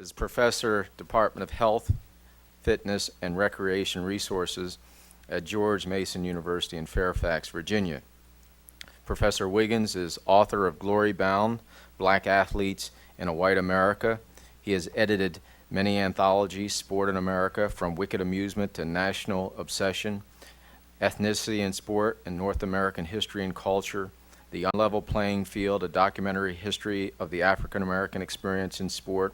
is Professor, Department of Health, Fitness, and Recreation Resources at George Mason University in Fairfax, Virginia. Professor Wiggins is author of Glory Bound, Black Athletes in a White America. He has edited many anthologies, Sport in America, From Wicked Amusement to National Obsession, Ethnicity in Sport and North American History and Culture, The Unlevel Playing Field, a documentary history of the African American experience in sport.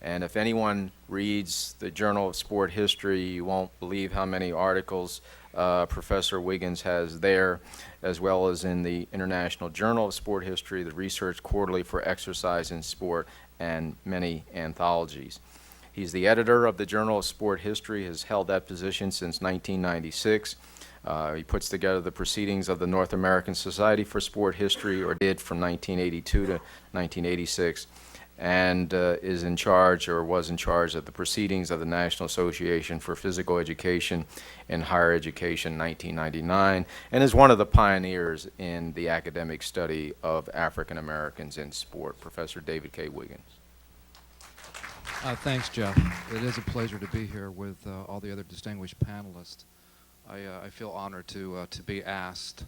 And if anyone reads the Journal of Sport History, you won't believe how many articles Professor Wiggins has there, as well as in the International Journal of Sport History, the Research Quarterly for Exercise in Sport, and many anthologies. He's the editor of the Journal of Sport History, has held that position since 1996. He puts together the proceedings of the North American Society for Sport History, or did from 1982 to 1986, and is in charge, or was in charge, of the proceedings of the National Association for Physical Education and Higher Education 1999, and is one of the pioneers in the academic study of African Americans in sport. Professor David K. Wiggins. Thanks, Jeff. It is a pleasure to be here with all the other distinguished panelists. I feel honored to be asked.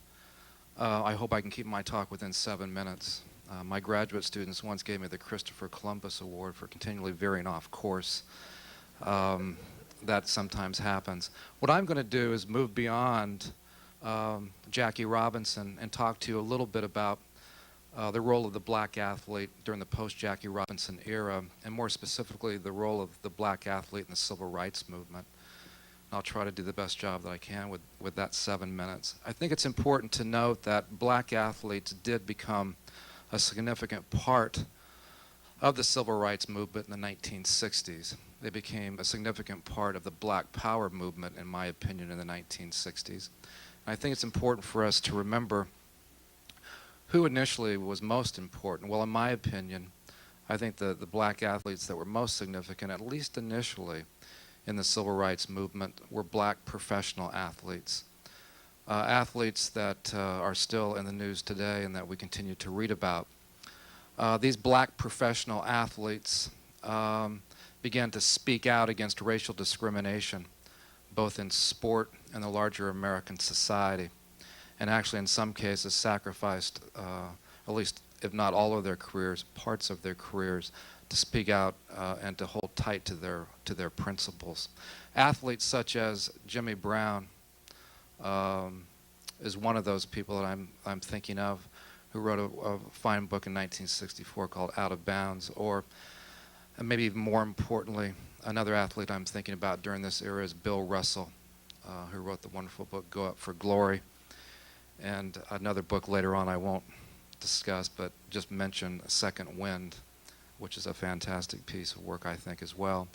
I hope I can keep my talk within 7 minutes. My graduate students once gave me the Christopher Columbus Award for continually veering off course. That sometimes happens. What I'm going to do is move beyond Jackie Robinson and talk to you a little bit about the role of the black athlete during the post-Jackie Robinson era, and more specifically the role of the black athlete in the civil rights movement. I'll try to do the best job that I can with that 7 minutes. I think it's important to note that black athletes did become a significant part of the civil rights movement in the 1960s. They became a significant part of the Black Power movement, in my opinion, in the 1960s. And I think it's important for us to remember who initially was most important. Well, in my opinion, I think the black athletes that were most significant, at least initially, in the civil rights movement were black professional athletes. Athletes that are still in the news today and that we continue to read about. These black professional athletes began to speak out against racial discrimination, both in sport and the larger American society, and actually in some cases sacrificed, at least if not all of their careers, parts of their careers, to speak out and to hold tight to their principles. Athletes such as Jimmy Brown is one of those people that I'm thinking of, who wrote a fine book in 1964 called Out of Bounds. Or maybe even more importantly, another athlete I'm thinking about during this era is Bill Russell, who wrote the wonderful book Go Up for Glory, and another book later on I won't discuss, but just mention Second Wind, which is a fantastic piece of work, I think, as well.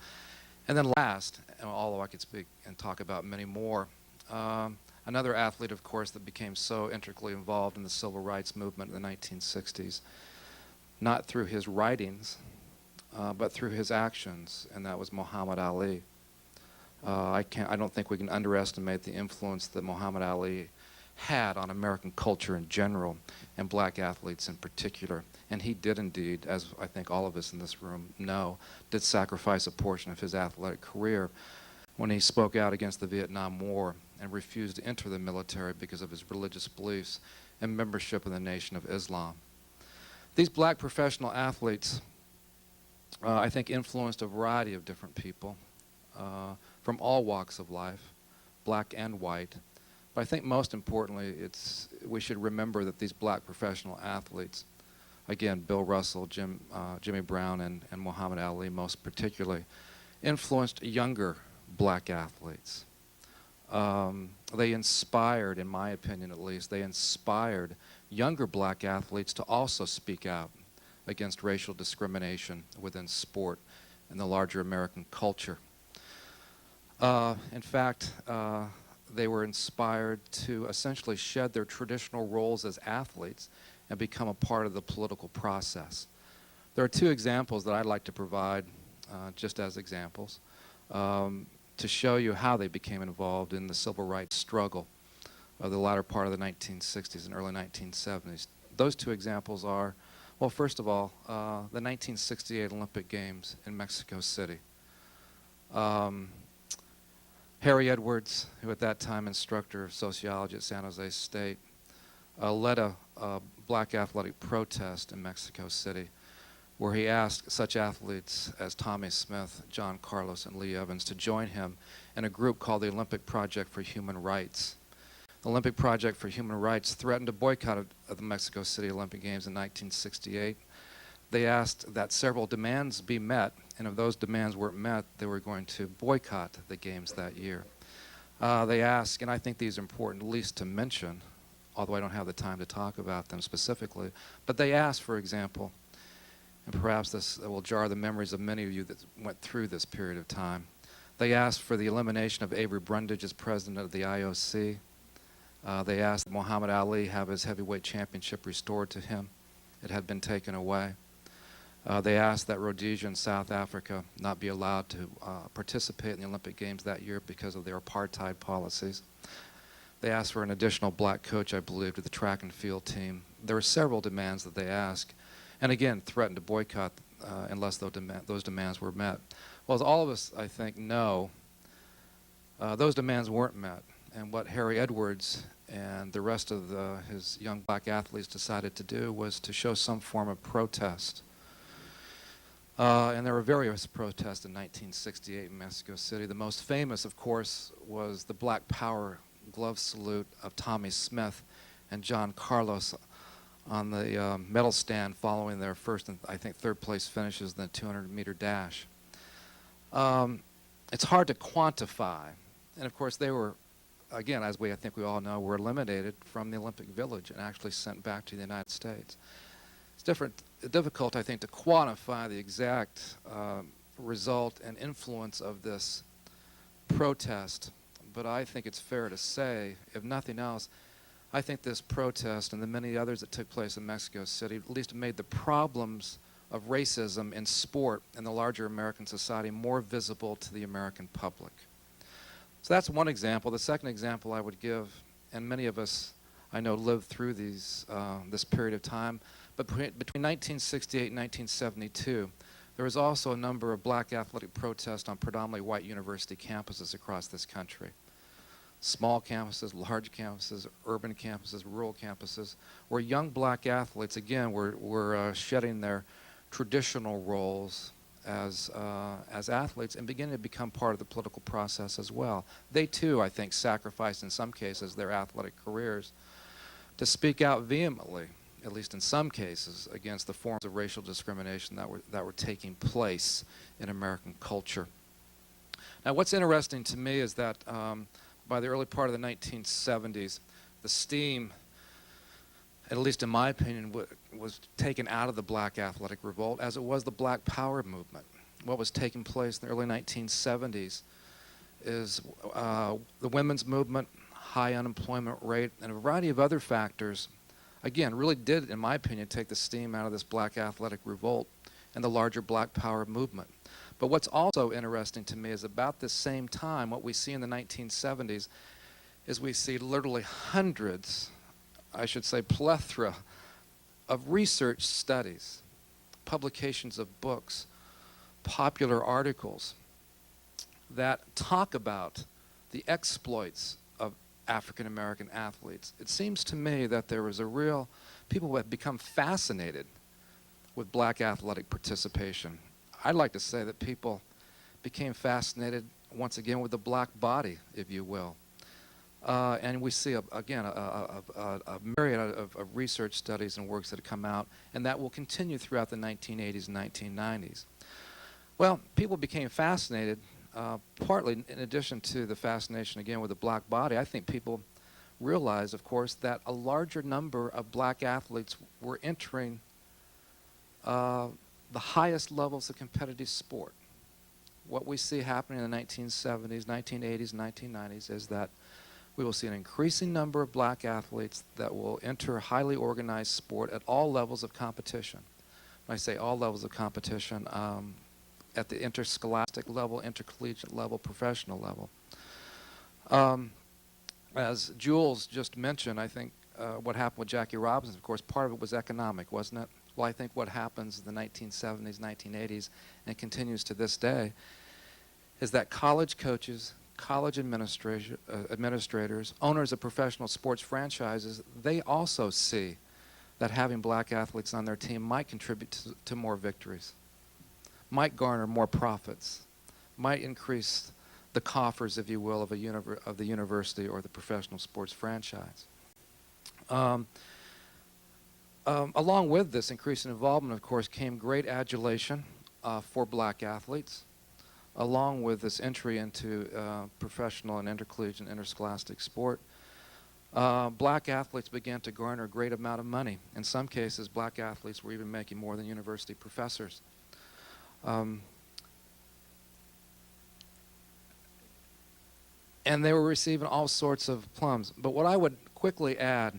And then last, although I could speak and talk about many more, another athlete, of course, that became so intricately involved in the civil rights movement in the 1960s, not through his writings, but through his actions, and that was Muhammad Ali. I don't think we can underestimate the influence that Muhammad Ali had on American culture in general, and black athletes in particular. And he did indeed, as I think all of us in this room know, did sacrifice a portion of his athletic career when he spoke out against the Vietnam War and refused to enter the military because of his religious beliefs and membership in the Nation of Islam. These black professional athletes, I think, influenced a variety of different people from all walks of life, black and white. But I think most importantly, we should remember that these black professional athletes, again, Bill Russell, Jimmy Brown, and Muhammad Ali most particularly, influenced younger black athletes. They inspired, in my opinion at least, they inspired younger black athletes to also speak out against racial discrimination within sport and the larger American culture. In fact, they were inspired to essentially shed their traditional roles as athletes and become a part of the political process. There are two examples that I'd like to provide just as examples to show you how they became involved in the civil rights struggle of the latter part of the 1960s and early 1970s. Those two examples are Well, first of all, the 1968 Olympic Games in Mexico City. Harry Edwards, who at that time instructor of sociology at San Jose State, led a black athletic protest in Mexico City, where he asked such athletes as Tommy Smith, John Carlos, and Lee Evans to join him in a group called the Olympic Project for Human Rights. The Olympic Project for Human Rights threatened a boycott of the Mexico City Olympic Games in 1968. They asked that several demands be met, and if those demands weren't met, they were going to boycott the games that year. They asked, and I think these are important at least to mention, although I don't have the time to talk about them specifically, but they asked, for example, and perhaps this will jar the memories of many of you that went through this period of time, they asked for the elimination of Avery Brundage as president of the IOC. They asked that Muhammad Ali have his heavyweight championship restored to him. It had been taken away. They asked that Rhodesia and South Africa not be allowed to participate in the Olympic Games that year because of their apartheid policies. They asked for an additional black coach, I believe, to the track and field team. There were several demands that they asked, and again, threatened to boycott unless those demands were met. Well, as all of us, I think, know, those demands weren't met. And what Harry Edwards and the rest of his young black athletes decided to do was to show some form of protest. And there were various protests in 1968 in Mexico City. The most famous, of course, was the Black Power glove salute of Tommy Smith and John Carlos on the medal stand following their first and I think third place finishes in the 200-meter dash. It's hard to quantify. And of course they were, again, as I think we all know, were eliminated from the Olympic Village and actually sent back to the United States. It's difficult, I think, to quantify the exact result and influence of this protest, but I think it's fair to say, if nothing else, I think this protest and the many others that took place in Mexico City at least made the problems of racism in sport and the larger American society more visible to the American public. So that's one example. The second example I would give, and many of us I know lived through this period of time, but between 1968 and 1972, there was also a number of black athletic protests on predominantly white university campuses across this country. Small campuses, large campuses, urban campuses, rural campuses, where young black athletes, again, were shedding their traditional roles as athletes and beginning to become part of the political process as well. They too, I think, sacrificed in some cases their athletic careers to speak out vehemently, at least in some cases, against the forms of racial discrimination that were taking place in American culture. Now, what's interesting to me is that by the early part of the 1970s, the steam, at least in my opinion, was taken out of the black athletic revolt, as it was the Black Power movement. What was taking place in the early 1970s is the women's movement, high unemployment rate, and a variety of other factors, again, really did, in my opinion, take the steam out of this black athletic revolt and the larger Black Power movement. But what's also interesting to me is about this same time, what we see in the 1970s is we see literally hundreds, I should say plethora, of research studies, publications of books, popular articles that talk about the exploits of African American athletes. It seems to me that there was people who have become fascinated with black athletic participation. I'd like to say that people became fascinated once again with the black body, if you will. And we see, again, a myriad of research studies and works that have come out, and that will continue throughout the 1980s and 1990s. Well, people became fascinated, partly in addition to the fascination, again, with the black body. I think people realized, of course, that a larger number of black athletes were entering the highest levels of competitive sport. What we see happening in the 1970s, 1980s, 1990s is that we will see an increasing number of black athletes that will enter highly organized sport at all levels of competition. When I say all levels of competition, at the interscholastic level, intercollegiate level, professional level. As Jules just mentioned, I think what happened with Jackie Robinson, of course, part of it was economic, wasn't it? Well, I think what happens in the 1970s, 1980s, and continues to this day, is that college coaches, college administrators, owners of professional sports franchises, they also see that having black athletes on their team might contribute to more victories, might garner more profits, might increase the coffers, if you will, of the university or the professional sports franchise. Along with this increase in involvement, of course, came great adulation for black athletes, along with this entry into professional and intercollegiate and interscholastic sport. Black athletes began to garner a great amount of money. In some cases, black athletes were even making more than university professors. And they were receiving all sorts of plums. But what I would quickly add,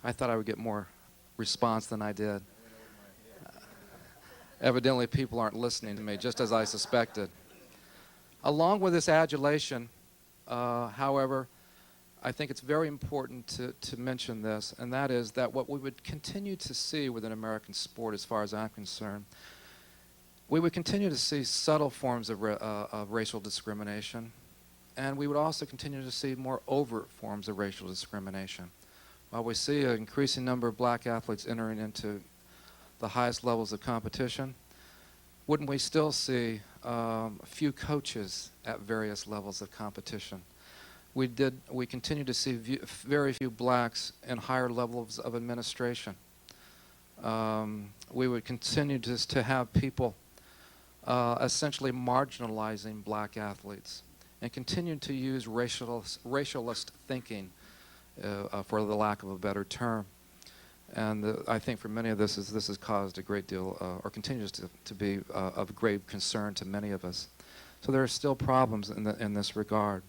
I thought I would get more response than I did. Evidently, people aren't listening to me, just as I suspected. Along with this adulation, however, I think it's very important to mention this, and that is that what we would continue to see within American sport, as far as I'm concerned, we would continue to see subtle forms of racial discrimination, and we would also continue to see more overt forms of racial discrimination. While we see an increasing number of black athletes entering into the highest levels of competition, wouldn't we still see a few coaches at various levels of competition? We continue to see very few blacks in higher levels of administration. We would continue to have people essentially marginalizing black athletes and continue to use racialist thinking, for the lack of a better term. And I think for many of this has caused a great deal, or continues to be of grave concern to many of us. So there are still problems in this regard.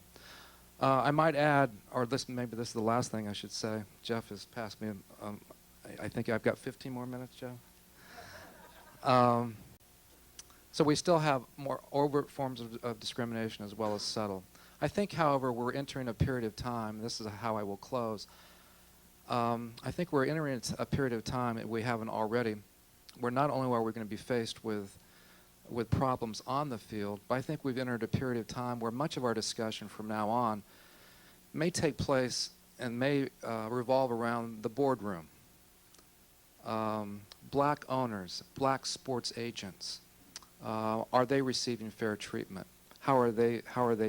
I might add, or maybe this is the last thing I should say. Jeff has passed me. I think I've got 15 more minutes, Jeff. So we still have more overt forms of discrimination as well as subtle. I think, however, we're entering a period of time, this is how I will close, I think we're entering a period of time that we haven't already, where not only are we going to be faced with problems on the field, but I think we've entered a period of time where much of our discussion from now on may take place and may revolve around the boardroom. Black owners, black sports agents, are they receiving fair treatment? How are they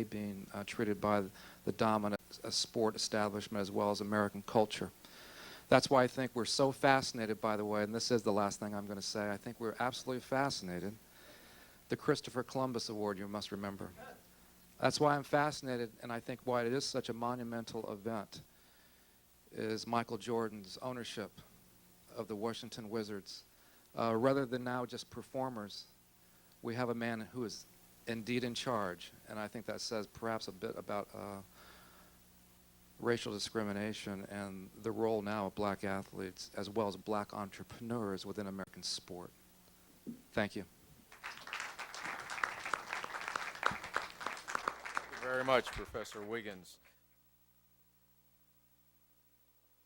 being treated by the dominant sport establishment as well as American culture? That's why I think we're so fascinated, by the way, and this is the last thing I'm going to say, I think we're absolutely fascinated. The Christopher Columbus Award, you must remember. That's why I'm fascinated, and I think why it is such a monumental event, is Michael Jordan's ownership of the Washington Wizards. Rather than now just performers, we have a man who is indeed in charge, and I think that says perhaps a bit about racial discrimination and the role now of black athletes as well as black entrepreneurs within American sport. Thank you. Thank you very much, Professor Wiggins.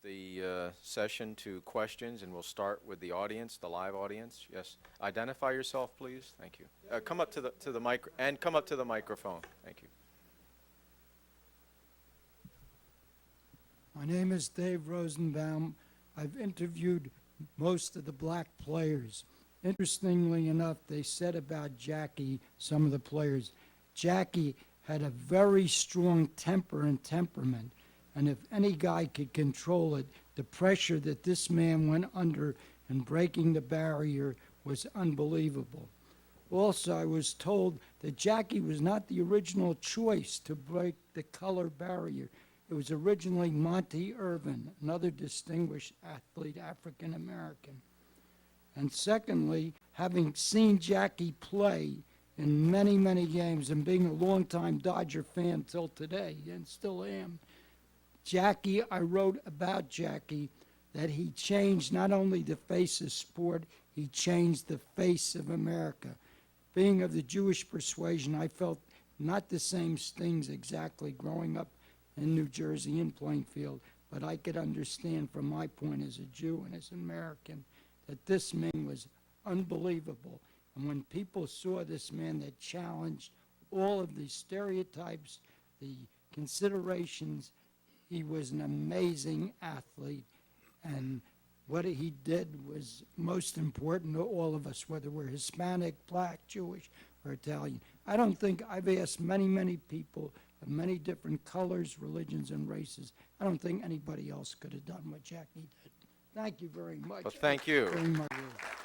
The session to questions, and we'll start with the audience, the live audience. Yes, identify yourself, please. Thank you. Come up to the mic and come up to the microphone. Thank you. My name is Dave Rosenbaum. I've interviewed most of the black players. Interestingly enough, they said about Jackie, some of the players, Jackie had a very strong temper and temperament. And if any guy could control it, the pressure that this man went under in breaking the barrier was unbelievable. Also, I was told that Jackie was not the original choice to break the color barrier. It was originally Monty Irvin, another distinguished athlete, African American. And secondly, having seen Jackie play in many, many games and being a longtime Dodger fan till today, and still am, Jackie, I wrote about Jackie that he changed not only the face of sport, he changed the face of America. Being of the Jewish persuasion, I felt not the same things exactly growing up in New Jersey in Plainfield, but I could understand from my point as a Jew and as an American that this man was unbelievable. And when people saw this man that challenged all of the stereotypes, the considerations, he was an amazing athlete. And what he did was most important to all of us, whether we're Hispanic, Black, Jewish, or Italian. I don't think I've asked many, many people of many different colors, religions, and races. I don't think anybody else could have done what Jackie did. Thank you very much. Well, thank you. Very much.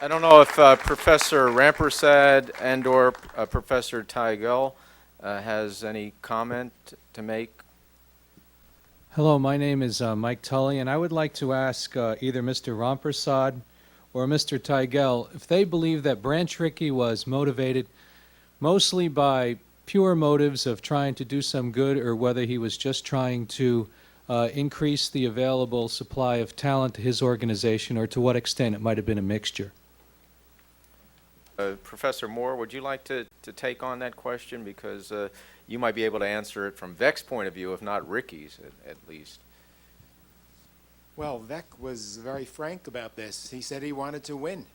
I don't know if Professor Rampersad and/or Professor Siegel has any comment to make. Hello, my name is Mike Tully, and I would like to ask either Mr. Rampersad or Mr. Siegel if they believe that Branch Rickey was motivated mostly by pure motives of trying to do some good, or whether he was just trying to increase the available supply of talent to his organization, or to what extent it might have been a mixture. Professor Moore, would you like to take on that question? Because you might be able to answer it from Vec's point of view, if not Ricky's at least. Well, Vec was very frank about this. He said he wanted to win.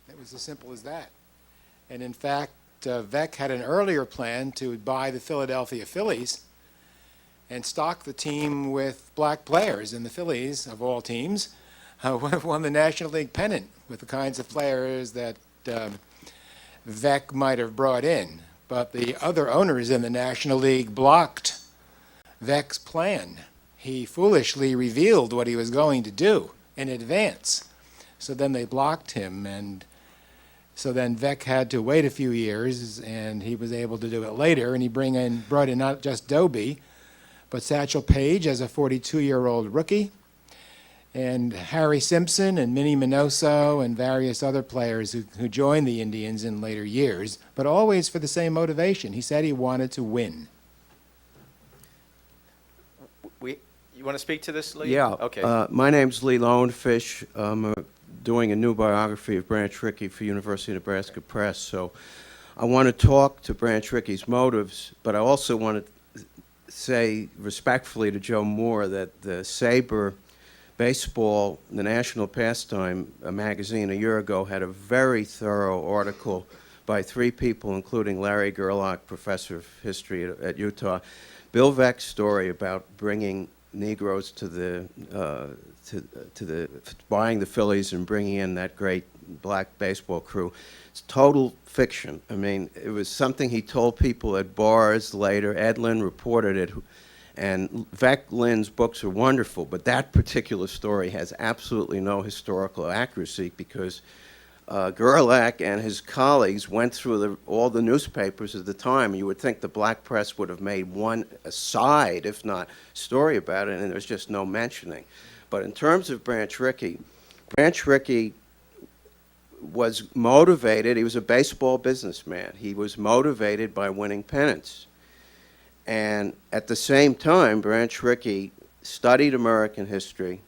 It was as simple as that. And in fact, Vec had an earlier plan to buy the Philadelphia Phillies and stock the team with black players. And the Phillies, of all teams, won the National League pennant with the kinds of players that Vec might have brought in. But the other owners in the National League blocked Vec's plan. He foolishly revealed what he was going to do in advance. So then they blocked him, and so then Vec had to wait a few years, and he was able to do it later, and he brought in not just Doby, but Satchel Paige as a 42-year-old rookie, and Harry Simpson and Minnie Minoso and various other players who joined the Indians in later years, but always for the same motivation. He said he wanted to win. You want to speak to this, Lee? Yeah. Okay. My name's Lee Lowenfish. I'm doing a new biography of Branch Rickey for University of Nebraska Press. So I want to talk to Branch Rickey's motives, but I also want to say respectfully to Joe Moore that the Sabre Baseball, the national pastime magazine a year ago, had a very thorough article by three people, including Larry Gerlach, professor of history at Utah. Bill Vec's story about bringing Negroes to the buying the Phillies and bringing in that great black baseball crew. It's total fiction. I mean, it was something he told people at bars later. Ed Lynn reported it, and Vec Lynn's books are wonderful, but that particular story has absolutely no historical accuracy because Gerlach and his colleagues went through all the newspapers at the time. You would think the black press would have made one aside, if not story about it, and there's just no mentioning. But in terms of Branch Rickey was motivated. He was a baseball businessman. He was motivated by winning pennants. And at the same time, Branch Rickey studied American history.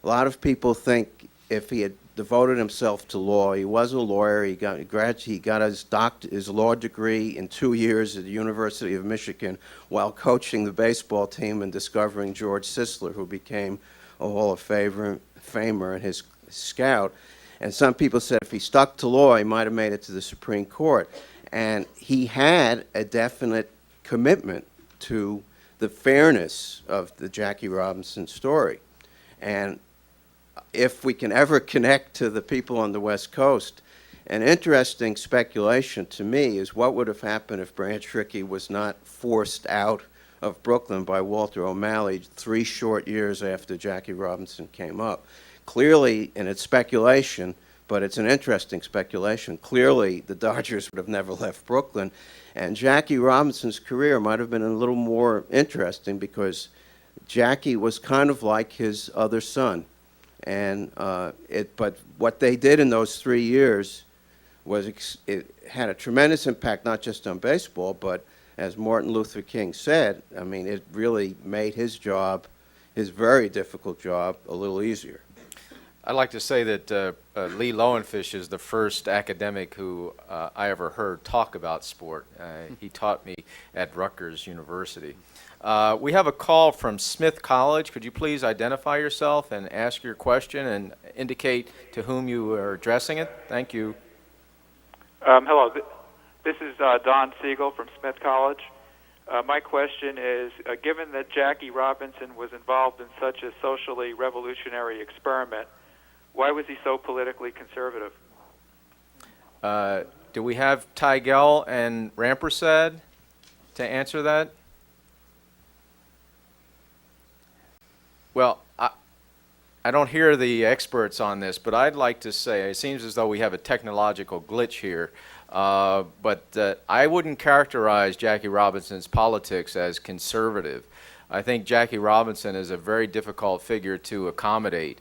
A lot of people think if he had devoted himself to law. He was a lawyer. He got his law degree in 2 years at the University of Michigan while coaching the baseball team and discovering George Sisler, who became a Hall of Famer and his scout. And some people said if he stuck to law, he might have made it to the Supreme Court. And he had a definite commitment to the fairness of the Jackie Robinson story. And if we can ever connect to the people on the West Coast, an interesting speculation to me is what would have happened if Branch Rickey was not forced out of Brooklyn by Walter O'Malley 3 short years after Jackie Robinson came up. Clearly, and it's speculation, but it's an interesting speculation, clearly the Dodgers would have never left Brooklyn, and Jackie Robinson's career might have been a little more interesting because Jackie was kind of like his other son. And but what they did in those 3 years was it had a tremendous impact, not just on baseball, but as Martin Luther King said, I mean, it really made his job, his very difficult job, a little easier. I'd like to say that Lee Lowenfish is the first academic who I ever heard talk about sport. He taught me at Rutgers University. We have a call from Smith College. Could you please identify yourself and ask your question and indicate to whom you are addressing it? Thank you. Hello, this is Don Siegel from Smith College. My question is, given that Jackie Robinson was involved in such a socially revolutionary experiment, why was he so politically conservative? Do we have Tigell and Rampersad to answer that? Well, I don't hear the experts on this, but I'd like to say, it seems as though we have a technological glitch here, but I wouldn't characterize Jackie Robinson's politics as conservative. I think Jackie Robinson is a very difficult figure to accommodate.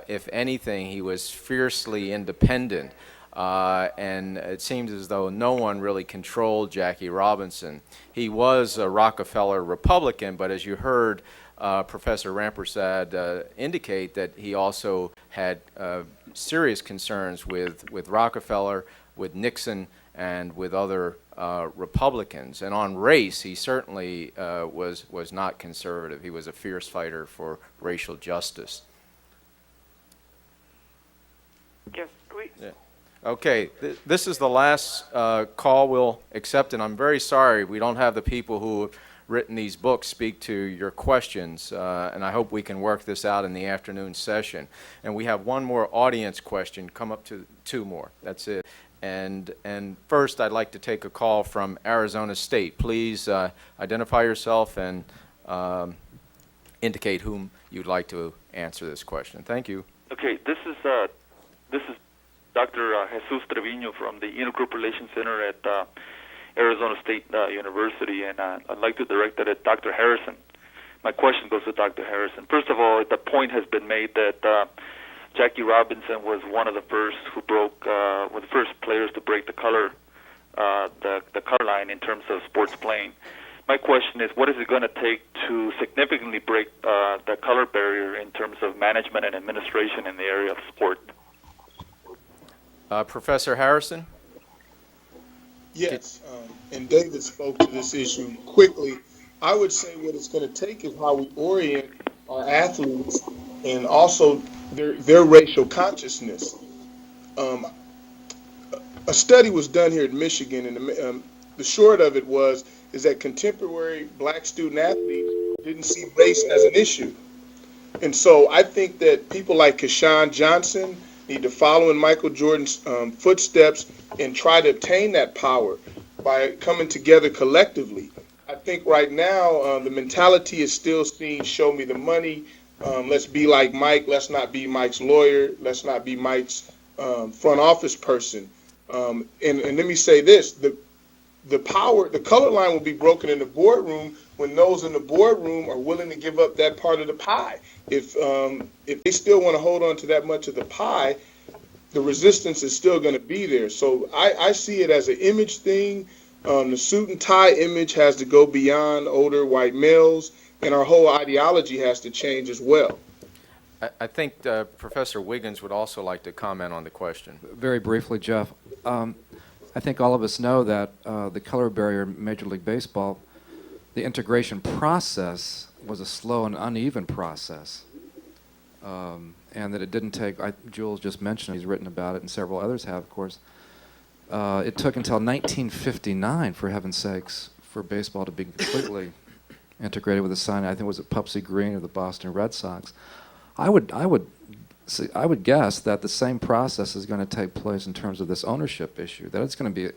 If anything, he was fiercely independent, and it seems as though no one really controlled Jackie Robinson. He was a Rockefeller Republican, but as you heard Professor Rampersad indicate, that he also had serious concerns with Rockefeller, with Nixon, and with other Republicans. And on race, he certainly was not conservative. He was a fierce fighter for racial justice. Yes, please. Yeah. Okay, this is the last call we'll accept, and I'm very sorry we don't have the people who have written these books speak to your questions, and I hope we can work this out in the afternoon session. And we have one more audience question, come up to two more, that's it. And first I'd like to take a call from Arizona State. Please identify yourself and indicate whom you'd like to answer this question. Thank you. Okay, this is Dr. Seuss Trevino from the Intergroup Relations Center at Arizona State University, and I'd like to direct it at Dr. Harrison. My question goes to Dr. Harrison. First of all, the point has been made that Jackie Robinson was one of the first who broke, one of the first players to break the color line in terms of sports playing. My question is, what is it going to take to significantly break the color barrier in terms of management and administration in the area of sport? Professor Harrison? Yes, and David spoke to this issue quickly. I would say what it's going to take is how we orient our athletes and also their racial consciousness. A study was done here at Michigan, and the short of it is that contemporary black student athletes didn't see race as an issue. And so I think that people like Keyshawn Johnson need to follow in Michael Jordan's footsteps and try to obtain that power by coming together collectively. I think right now the mentality is still seen, show me the money, let's be like Mike, let's not be Mike's lawyer, let's not be Mike's front office person. And let me say this, the color line will be broken in the boardroom when those in the boardroom are willing to give up that part of the pie. If they still want to hold on to that much of the pie, the resistance is still going to be there. So I see it as an image thing. The suit and tie image has to go beyond older white males, and our whole ideology has to change as well. I think Professor Wiggins would also like to comment on the question. Very briefly, Jeff. I think all of us know that the color barrier in Major League Baseball, the integration process was a slow and uneven process, and that it didn't take, Jules just mentioned, he's written about it, and several others have, of course. It took until 1959, for heaven's sakes, for baseball to be completely integrated with the sign. I think it was at Pupsy Green of the Boston Red Sox. I would guess that the same process is going to take place in terms of this ownership issue, that it's going to be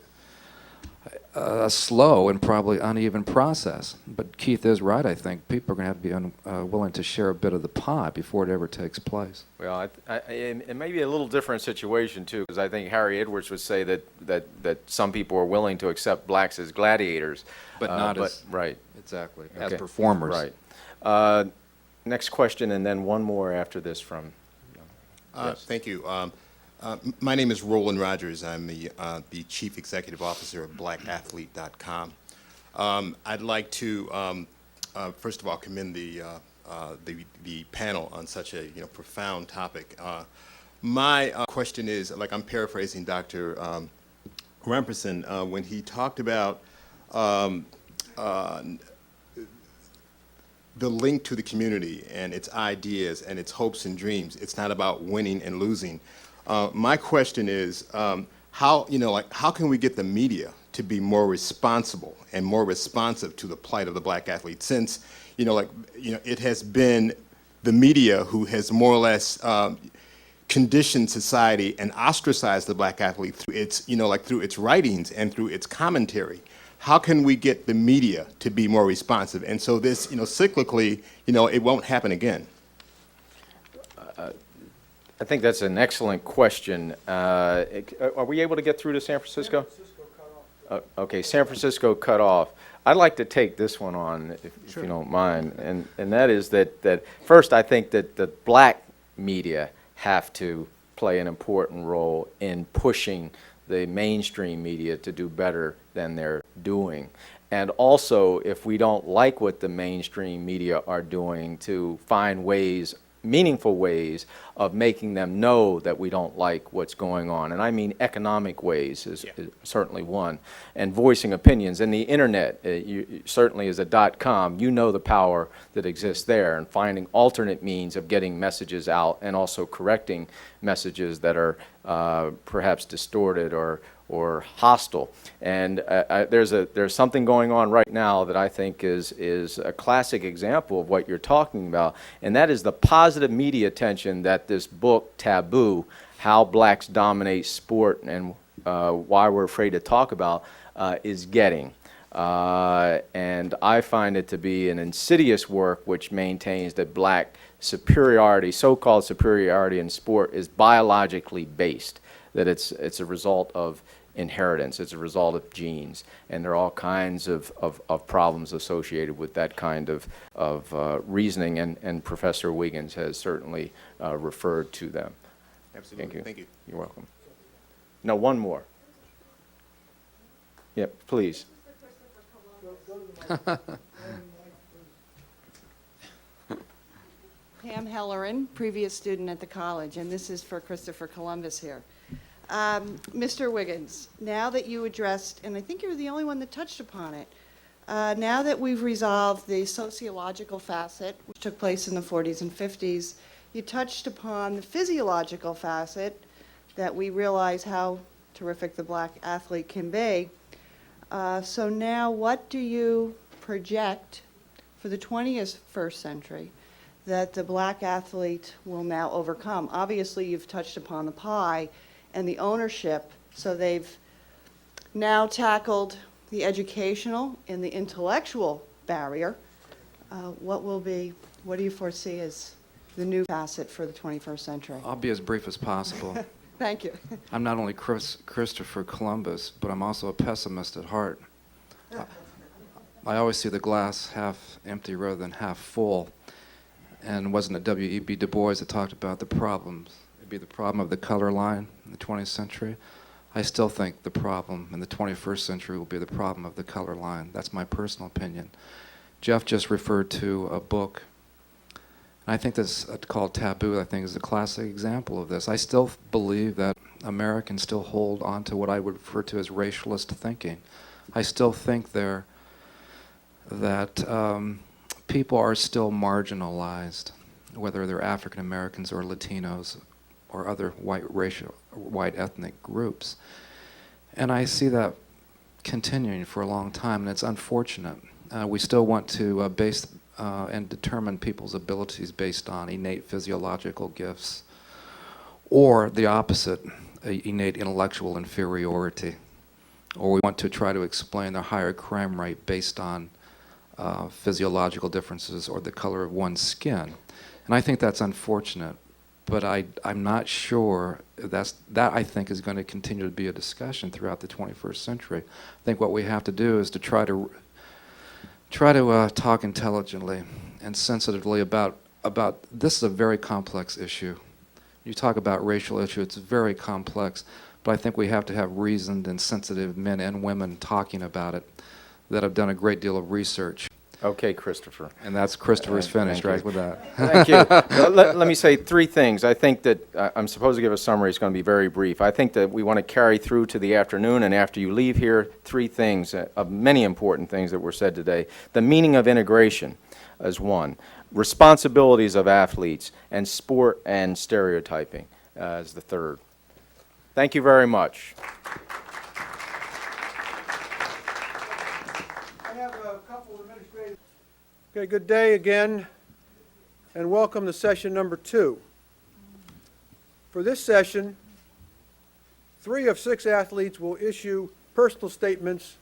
a slow and probably uneven process. But Keith is right, I think. People are going to have to be willing to share a bit of the pie before it ever takes place. Well, it may be a little different situation, too, because I think Harry Edwards would say that some people are willing to accept blacks as gladiators. But not as... Right. Exactly. Okay. As performers. Right. Next question, and then one more after this from... Yes. Thank you. My name is Roland Rogers. I'm the Chief Executive Officer of blackathlete.com. I'd like to, first of all, commend the the panel on such a profound topic. My question is, like I'm paraphrasing Dr. Ramperson when he talked about the link to the community and its ideas and its hopes and dreams. It's not about winning and losing. My question is, how can we get the media to be more responsible and more responsive to the plight of the black athlete, since it has been the media who has more or less conditioned society and ostracized the black athlete through its through its writings and through its commentary. How can we get the media to be more responsive? And so this, cyclically, it won't happen again. I think that's an excellent question. Are we able to get through to San Francisco? Okay, San Francisco cut off. I'd like to take this one on, if you don't mind, and that is that first I think that the black media have to play an important role in pushing the mainstream media to do better than they're doing. And also, if we don't like what the mainstream media are doing, to find ways, meaningful ways, of making them know that we don't like what's going on. And I mean economic ways is certainly one. And voicing opinions. And the internet, certainly as a .com, you know the power that exists there, and finding alternate means of getting messages out and also correcting messages that are perhaps distorted or hostile. And there's something going on right now that I think is a classic example of what you're talking about, and that is the positive media attention that this book, Taboo, How Blacks Dominate Sport and Why We're Afraid to Talk About, is getting. And I find it to be an insidious work which maintains that black superiority, so-called superiority in sport, is biologically based, that it's a result of inheritance, it's a result of genes, and there are all kinds of problems associated with that kind of reasoning, and Professor Wiggins has certainly referred to them. Absolutely. Thank you. You're welcome. No, one more. Yep, please. Pam Helleran, previous student at the college, and this is for Christopher Columbus here. Mr. Wiggins, now that you addressed, and I think you're the only one that touched upon it, now that we've resolved the sociological facet, which took place in the 40s and 50s, you touched upon the physiological facet, that we realize how terrific the black athlete can be. So now what do you project for the 21st century that the black athlete will now overcome? Obviously, you've touched upon the pie and the ownership, so they've now tackled the educational and the intellectual barrier. What do you foresee as the new facet for the 21st century? I'll be as brief as possible. Thank you. I'm not only Christopher Columbus, but I'm also a pessimist at heart. I always see the glass half empty rather than half full. And wasn't it W.E.B. Du Bois that talked about the problems? It'd be the problem of the color line in the 20th century. I still think the problem in the 21st century will be the problem of the color line. That's my personal opinion. Jeff just referred to a book, and I think this called Taboo, I think is a classic example of this. I still believe that Americans still hold on to what I would refer to as racialist thinking. I still think that people are still marginalized, whether they're African Americans or Latinos or other white ethnic groups. And I see that continuing for a long time, and it's unfortunate. We still want to base and determine people's abilities based on innate physiological gifts, or the opposite, innate intellectual inferiority. Or we want to try to explain the higher crime rate based on physiological differences or the color of one's skin. And I think that's unfortunate, but I'm not sure that I think is going to continue to be a discussion throughout the 21st century. I think what we have to do is to try to talk intelligently and sensitively about this is a very complex issue. You talk about racial issue, it's very complex, but I think we have to have reasoned and sensitive men and women talking about it that have done a great deal of research. Okay, Christopher. And that's Christopher's Thank finished, you. right, with that. Thank you. Let me say three things. I think that I'm supposed to give a summary. It's going to be very brief. I think that we want to carry through to the afternoon, and after you leave here, three things, of many important things that were said today. The meaning of integration is one. Responsibilities of athletes, and sport and stereotyping as the third. Thank you very much. I have a couple of administrative. Okay, good day again, and welcome to session number 2. For this session, 3 of 6 athletes will issue personal statements,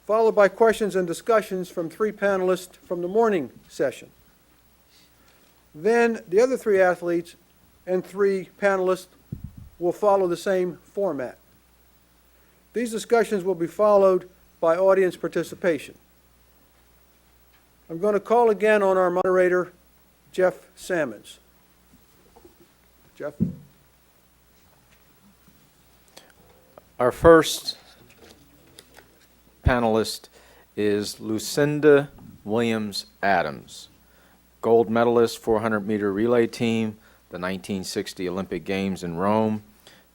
followed by questions and discussions from 3 panelists from the morning session. Then the other 3 athletes and 3 panelists will follow the same format. These discussions will be followed by audience participation. I'm going to call again on our moderator, Jeff Sammons. Jeff? Our first panelist is Lucinda Williams Adams, gold medalist 400-meter relay team, the 1960 Olympic Games in Rome,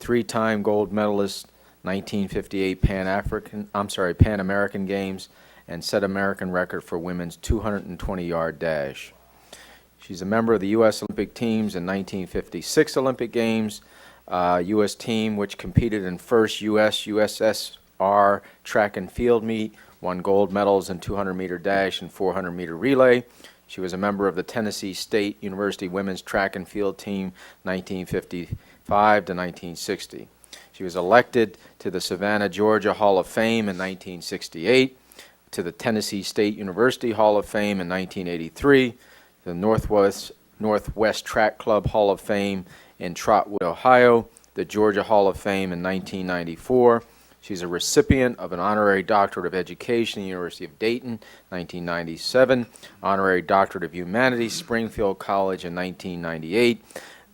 3-time gold medalist, 1958 Pan American Games, and set American record for women's 220-yard dash. She's a member of the U.S. Olympic teams in 1956 Olympic Games, U.S. team which competed in first USSR track and field meet, won gold medals in 200-meter dash and 400-meter relay. She was a member of the Tennessee State University women's track and field team 1955 to 1960. She was elected to the Savannah, Georgia Hall of Fame in 1968, to the Tennessee State University Hall of Fame in 1983, the Northwest Track Club Hall of Fame in Trotwood, Ohio, the Georgia Hall of Fame in 1994. She's a recipient of an Honorary Doctorate of Education at the University of Dayton, 1997, Honorary Doctorate of Humanities, Springfield College in 1998,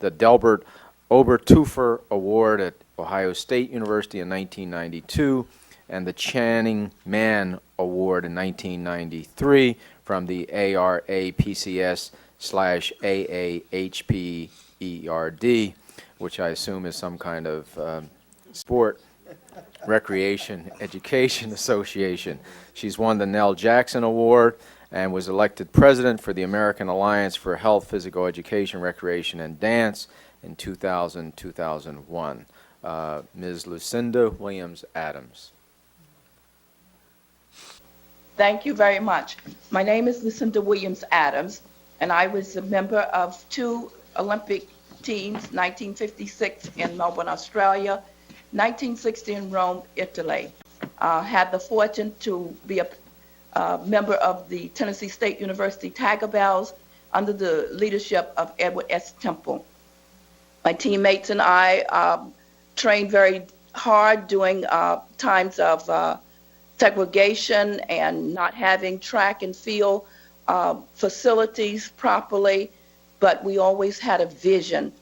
the Delbert Obertufer Award at Ohio State University in 1992, and the Channing Mann Award in 1993 from the ARAPCS/AAHPERD, which I assume is some kind of sport, recreation, education association. She's won the Nell Jackson Award and was elected president for the American Alliance for Health, Physical Education, Recreation, and Dance in 2000-2001. Ms. Lucinda Williams Adams. Thank you very much. My name is Lucinda Williams Adams, and I was a member of 2 Olympic teams, 1956 in Melbourne, Australia, 1960 in Rome, Italy. Had the fortune to be a member of the Tennessee State University Tiger Bells under the leadership of Edward S. Temple. My teammates and I trained very hard during times of segregation and not having track and field facilities properly, but we always had a vision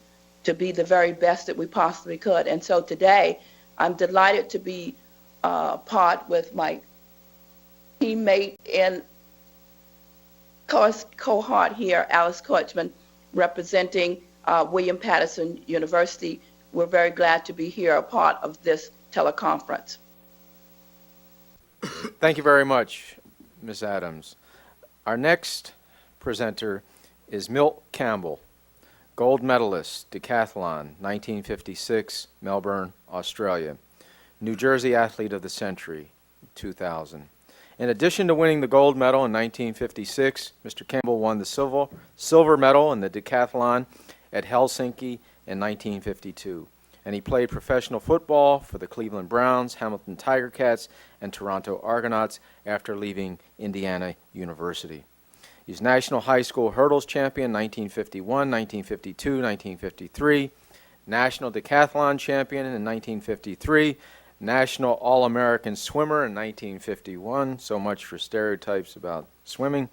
to be the very best that we possibly could. And so today, I'm delighted to be part with my teammate and cohort here, Alice Coachman, representing William Paterson University. We're very glad to be here, a part of this teleconference. Thank you very much, Ms. Adams. Our next presenter is Milt Campbell, gold medalist, decathlon, 1956, Melbourne, Australia. New Jersey Athlete of the Century, 2000. In addition to winning the gold medal in 1956, Mr. Campbell won the silver medal in the decathlon at Helsinki in 1952. And he played professional football for the Cleveland Browns, Hamilton Tiger Cats, and Toronto Argonauts after leaving Indiana University. He's National High School Hurdles Champion 1951, 1952, 1953, National Decathlon Champion in 1953, National All-American Swimmer in 1951, so much for stereotypes about swimming,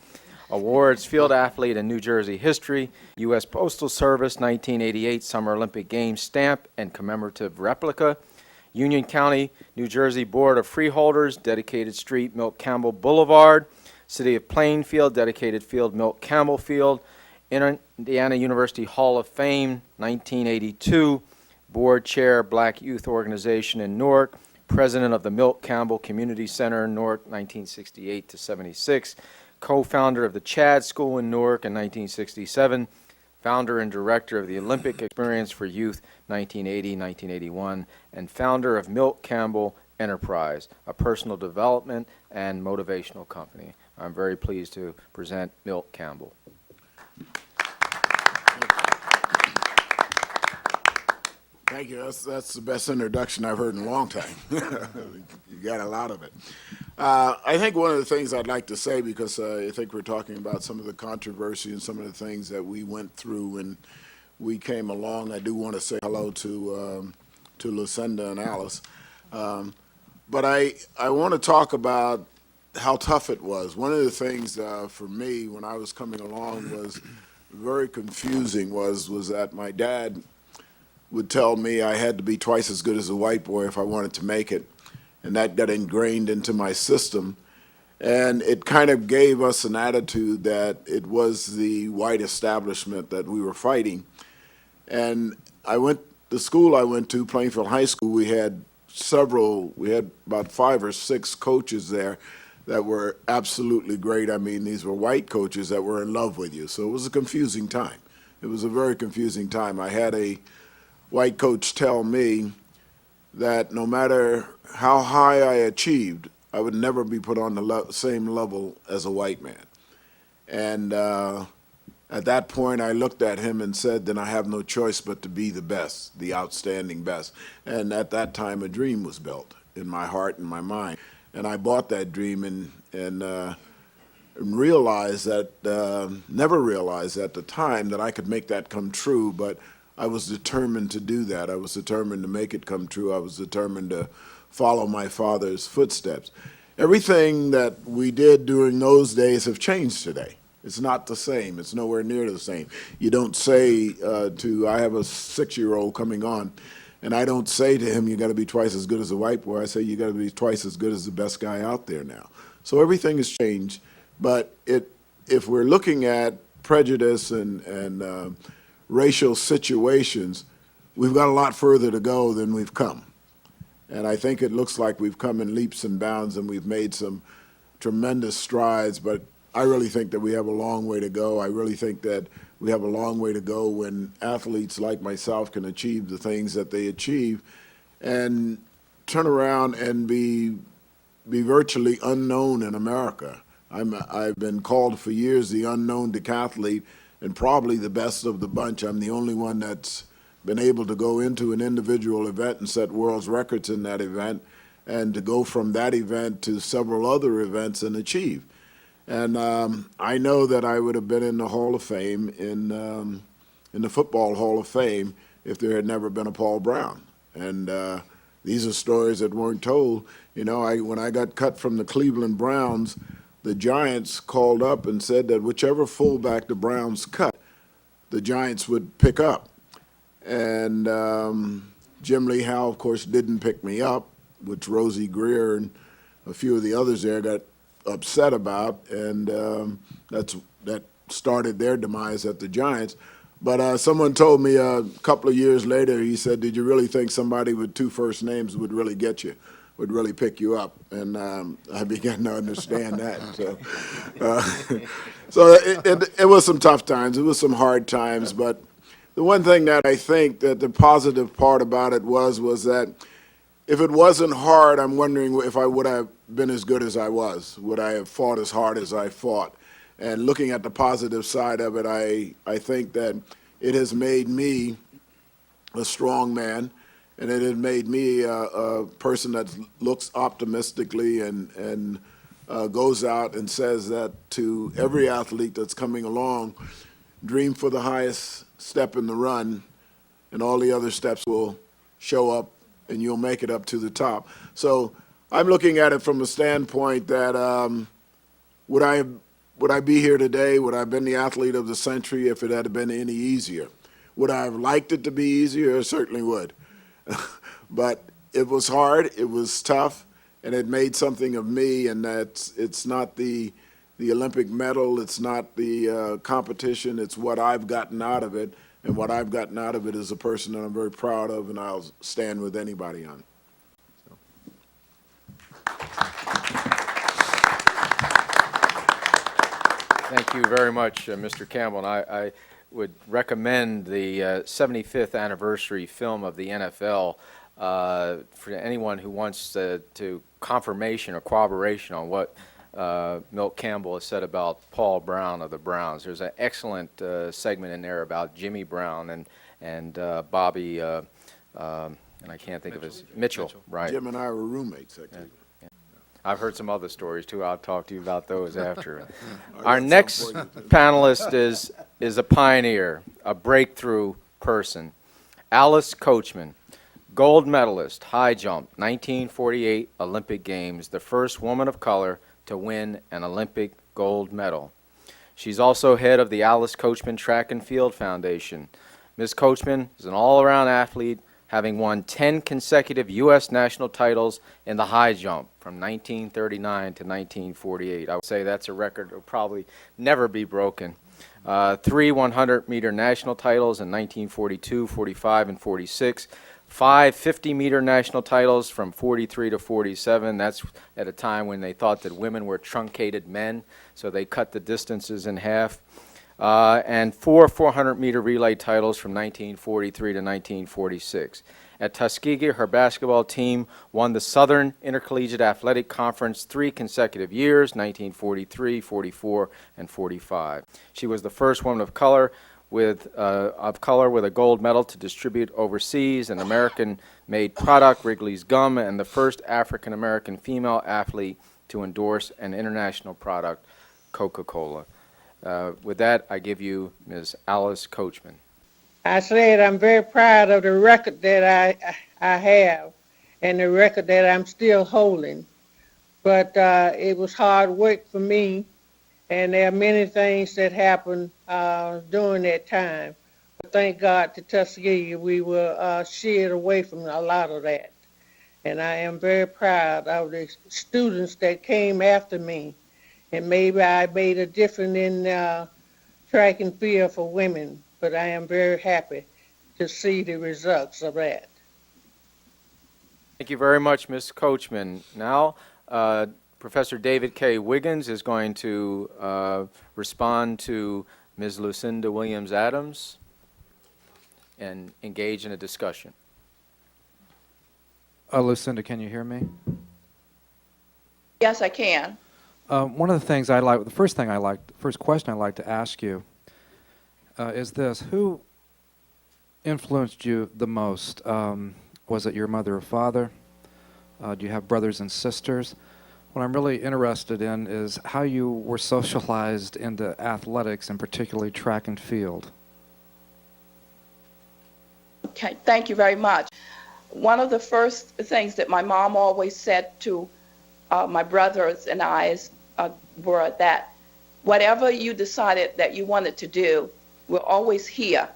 awards, Field Athlete in New Jersey History, U.S. Postal Service 1988 Summer Olympic Games Stamp and Commemorative Replica, Union County, New Jersey Board of Freeholders, Dedicated Street, Milt Campbell Boulevard, City of Plainfield, dedicated field Milt Campbell Field. Indiana University Hall of Fame, 1982. Board Chair, Black Youth Organization in Newark. President of the Milt Campbell Community Center in Newark, 1968 to 76. Co-founder of the Chad School in Newark in 1967. Founder and director of the Olympic Experience for Youth, 1980-1981. And founder of Milt Campbell Enterprise, a personal development and motivational company. I'm very pleased to present Milt Campbell. Thank you. That's the best introduction I've heard in a long time. You got a lot of it. I think one of the things I'd like to say, because I think we're talking about some of the controversy and some of the things that we went through when we came along, I do want to say hello to Lucinda and Alice. But I want to talk about how tough it was. One of the things for me when I was coming along was very confusing was that my dad would tell me I had to be twice as good as a white boy if I wanted to make it. And that got ingrained into my system. And it kind of gave us an attitude that it was the white establishment that we were fighting. And the school I went to, Plainfield High School, we had about 5 or 6 coaches there that were absolutely great. I mean, these were white coaches that were in love with you. So it was a confusing time. It was a very confusing time. I had a white coach tell me that no matter how high I achieved, I would never be put on the same level as a white man. And at that point, I looked at him and said, then I have no choice but to be the best, the outstanding best. And at that time, a dream was built in my heart and my mind. And I bought that dream and realized that, never realized at the time that I could make that come true, but I was determined to do that. I was determined to make it come true. I was determined to follow my father's footsteps. Everything that we did during those days have changed today. It's not the same. It's nowhere near the same. You don't say I have a 6-year-old coming on, and I don't say to him, you got to be twice as good as a white boy. I say, you got to be twice as good as the best guy out there now. So everything has changed. But if we're looking at prejudice and racial situations, we've got a lot further to go than we've come. And I think it looks like we've come in leaps and bounds and we've made some tremendous strides, but I really think that we have a long way to go. I really think that we have a long way to go when athletes like myself can achieve the things that they achieve and turn around and be virtually unknown in America. I've been called for years the unknown decathlete, and probably the best of the bunch. I'm the only one that's been able to go into an individual event and set world's records in that event, and to go from that event to several other events and achieve. And I know that I would have been in the Hall of Fame, in the Football Hall of Fame, if there had never been a Paul Brown. And these are stories that weren't told. You know, when I got cut from the Cleveland Browns, the Giants called up and said that whichever fullback the Browns cut, the Giants would pick up. And Jim Lee Howe, of course, didn't pick me up, which Rosie Greer and a few of the others there got upset about, and that started their demise at the Giants. But someone told me a couple of years later, he said, did you really think somebody with 2 first names would really get you? Would really pick you up, and I began to understand that. So it was some tough times. It was some hard times, but the one thing that I think that the positive part about it was that if it wasn't hard, I'm wondering if I would have been as good as I was. Would I have fought as hard as I fought? And looking at the positive side of it, I think that it has made me a strong man. And it had made me a person that looks optimistically and goes out and says that to every athlete that's coming along, dream for the highest step in the run, and all the other steps will show up, and you'll make it up to the top. So I'm looking at it from a standpoint that would I be here today? Would I have been the athlete of the century if it had been any easier? Would I have liked it to be easier? I certainly would. But it was hard, it was tough, and it made something of me, and it's not the the Olympic medal. It's not the competition. It's what I've gotten out of it. And what I've gotten out of it is a person that I'm very proud of, and I'll stand with anybody on. Thank you very much, Mr. Campbell. And I would recommend the 75th anniversary film of the NFL for anyone who wants to confirmation or corroboration on what Milt Campbell has said about Paul Brown of the Browns. There's an excellent segment in there about Jimmy Brown and Bobby, and I can't think of his Mitchell, right? Jim and I were roommates, actually. I've heard some other stories too. I'll talk to you about those after. Our next panelist is a pioneer, a breakthrough person. Alice Coachman, gold medalist, high jump, 1948 Olympic Games, the first woman of color to win an Olympic gold medal. She's also head of the Alice Coachman Track and Field Foundation. Ms. Coachman is an all-around athlete, having won 10 consecutive U.S. national titles in the high jump from 1939 to 1948. I would say that's a record that will probably never be broken. 3 100-meter national titles in 1942, 45, and 46. 5 50-meter national titles from 43 to 47. That's at a time when they thought that women were truncated men, so they cut the distances in half. And 4 400-meter relay titles from 1943 to 1946. At Tuskegee, her basketball team won the Southern Intercollegiate Athletic Conference 3 consecutive years, 1943, 44, and 45. She was the first woman of color with a gold medal to distribute overseas, an American-made product, Wrigley's Gum, and the first African-American female athlete to endorse an international product, Coca-Cola. With that, I give you Ms. Alice Coachman. I said I'm very proud of the record that I have and the record that I'm still holding. But it was hard work for me, and there are many things that happened during that time. But thank God to Tuskegee, we were sheared away from a lot of that. And I am very proud of the students that came after me. And maybe I made a difference in track and field for women, but I am very happy to see the results of that. Thank you very much, Ms. Coachman. Now, Professor David K. Wiggins is going to respond to Ms. Lucinda Williams Adams and engage in a discussion. Lucinda, can you hear me? Yes, I can. One of the things the first question I'd like to ask you is this: who influenced you the most? Was it your mother or father? Do you have brothers and sisters? What I'm really interested in is how you were socialized into athletics, and particularly track and field. Okay, thank you very much. One of the first things that my mom always said to my brothers and I were that whatever you decided that you wanted to do, we're always here.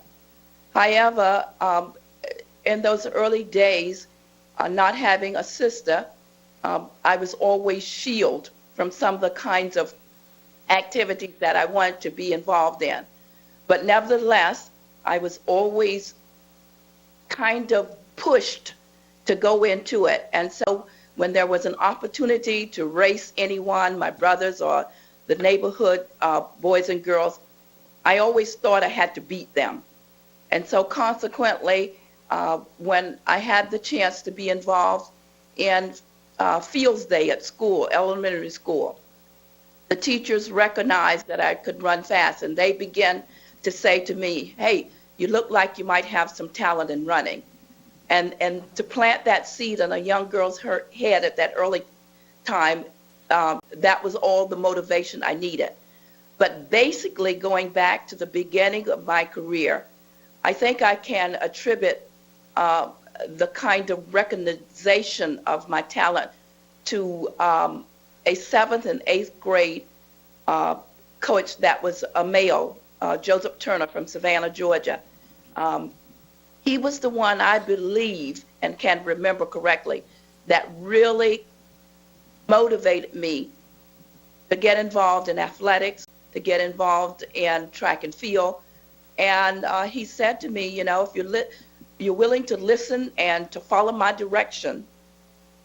However, in those early days, not having a sister, I was always shielded from some of the kinds of activities that I wanted to be involved in. But nevertheless, I was always kind of pushed to go into it. And so when there was an opportunity to race anyone, my brothers or the neighborhood boys and girls, I always thought I had to beat them. And so consequently, when I had the chance to be involved in Fields Day at school, elementary school, the teachers recognized that I could run fast, and they began to say to me, hey, you look like you might have some talent in running. And to plant that seed in a young girl's head at that early time, that was all the motivation I needed. But basically, going back to the beginning of my career, I think I can attribute the kind of recognition of my talent to a 7th and 8th grade coach that was a male, Joseph Turner from Savannah, Georgia. He was the one, I believe, and can remember correctly, that really motivated me to get involved in athletics, to get involved in track and field. And he said to me, you know, if you're willing to listen and to follow my direction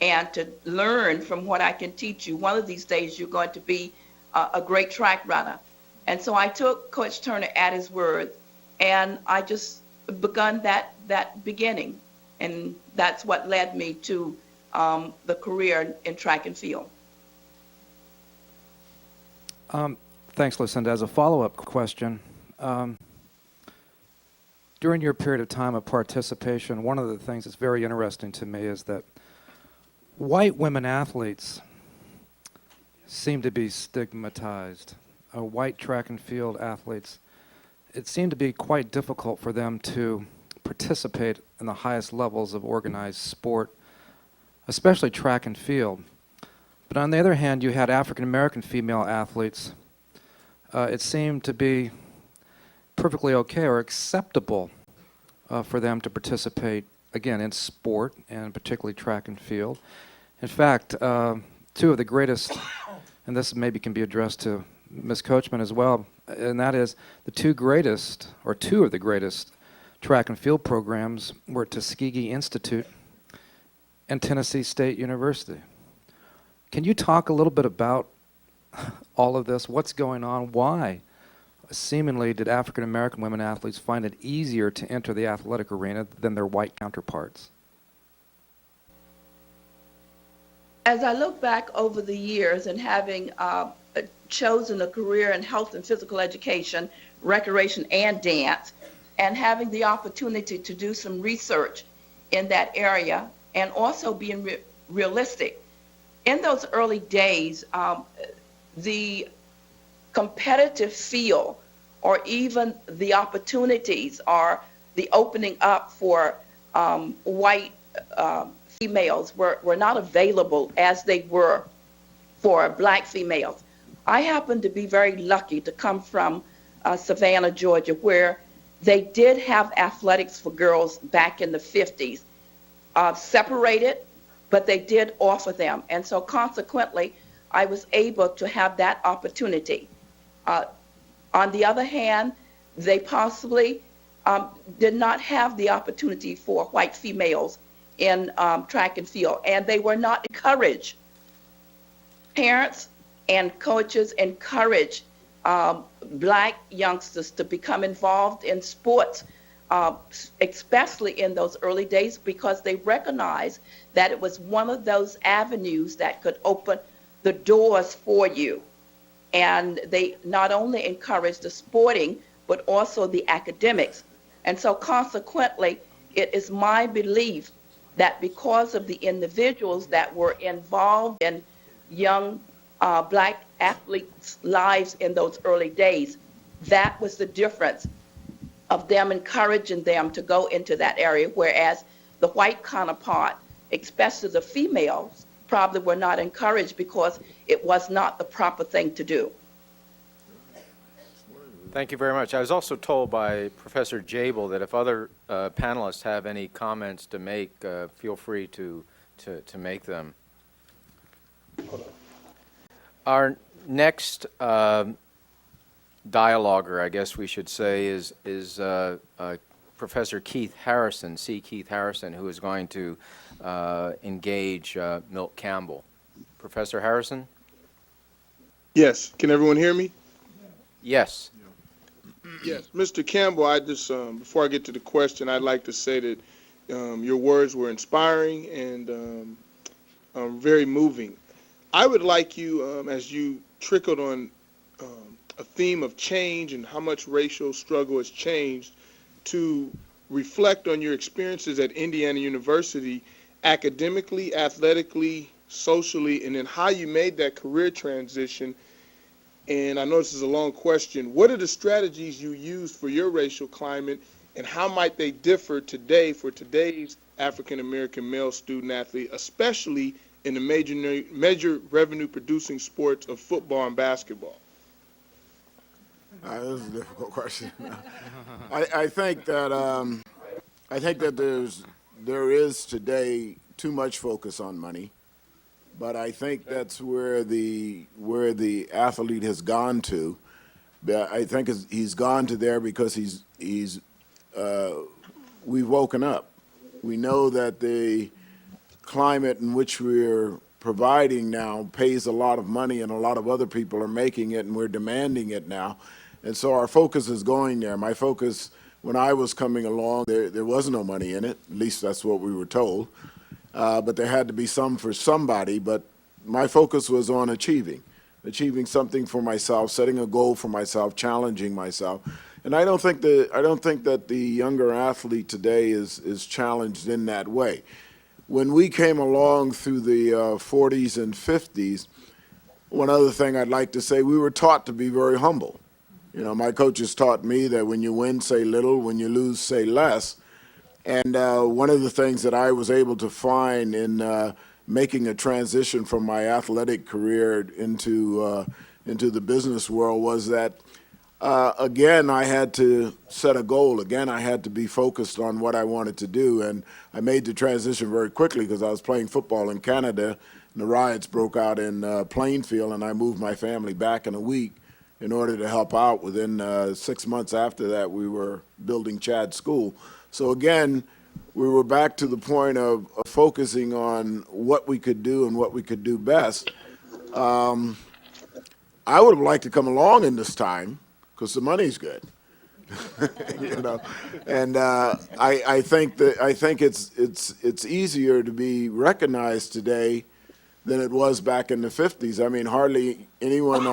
and to learn from what I can teach you, one of these days you're going to be a great track runner. And so I took Coach Turner at his word, and I just begun that beginning. And that's what led me to the career in track and field. Thanks, Lucinda. As a follow-up question, during your period of time of participation, one of the things that's very interesting to me is that white women athletes seem to be stigmatized. White track and field athletes, it seemed to be quite difficult for them to participate in the highest levels of organized sport, especially track and field. But on the other hand, you had African American female athletes. It seemed to be perfectly okay or acceptable for them to participate, again, in sport, and particularly track and field. In fact, two of the greatest, and this maybe can be addressed to Ms. Coachman as well, and that is two of the greatest track and field programs were Tuskegee Institute and Tennessee State University. Can you talk a little bit about all of this? What's going on? Why, seemingly, did African American women athletes find it easier to enter the athletic arena than their white counterparts? As I look back over the years and having chosen a career in health and physical education, recreation, and dance, and having the opportunity to do some research in that area, and also being realistic. In those early days, the competitive feel, or even the opportunities, or the opening up for white females were not available as they were for black females. I happen to be very lucky to come from Savannah, Georgia, where they did have athletics for girls back in the 50s, separated, but they did offer them. And so consequently, I was able to have that opportunity. On the other hand, they possibly did not have the opportunity for white females in track and field, and they were not encouraged. Parents and coaches encourage black youngsters to become involved in sports, especially in those early days, because they recognized that it was one of those avenues that could open the doors for you. And they not only encouraged the sporting, but also the academics. And so consequently, it is my belief that because of the individuals that were involved in young black athletes' lives in those early days, that was the difference of them encouraging them to go into that area, whereas the white counterpart, especially the females, probably were not encouraged because it was not the proper thing to do. Thank you very much. I was also told by Professor Jabel that if other panelists have any comments to make, feel free to make them. Our next dialoguer, I guess we should say, is Professor Keith Harrison, C. Keith Harrison, who is going to engage Milt Campbell. Professor Harrison? Yes. Can everyone hear me? Yes. Yes. Mr. Campbell, I just, before I get to the question, I'd like to say that your words were inspiring and very moving. I would like you, as you trickled on a theme of change and how much racial struggle has changed, to reflect on your experiences at Indiana University, academically, athletically, socially, and then how you made that career transition. And I know this is a long question. What are the strategies you used for your racial climate, and how might they differ today for today's African-American male student athlete, especially in the major revenue-producing sports of football and basketball? This is a difficult question. I think that there is today too much focus on money, but I think that's where the athlete has gone to. But I think he's gone to there because we've woken up. We know that the climate in which we're providing now pays a lot of money, and a lot of other people are making it, and we're demanding it now. And so our focus is going there. My focus, when I was coming along, there was no money in it. At least that's what we were told. But there had to be some for somebody. But my focus was on achieving something for myself, setting a goal for myself, challenging myself. And I don't think that the younger athlete today is challenged in that way. When we came along through the 40s and 50s, one other thing I'd like to say, we were taught to be very humble. You know, my coaches taught me that when you win, say little, when you lose, say less. And one of the things that I was able to find in making a transition from my athletic career into the business world was that, again, I had to set a goal. Again, I had to be focused on what I wanted to do. And I made the transition very quickly because I was playing football in Canada, and the riots broke out in Plainfield, and I moved my family back in a week in order to help out. Within 6 months after that, we were building Chad School. So again, we were back to the point of focusing on what we could do and what we could do best. I would have liked to come along in this time because the money's good, you know. And I think it's easier to be recognized today than it was back in the 50s. I mean, hardly anyone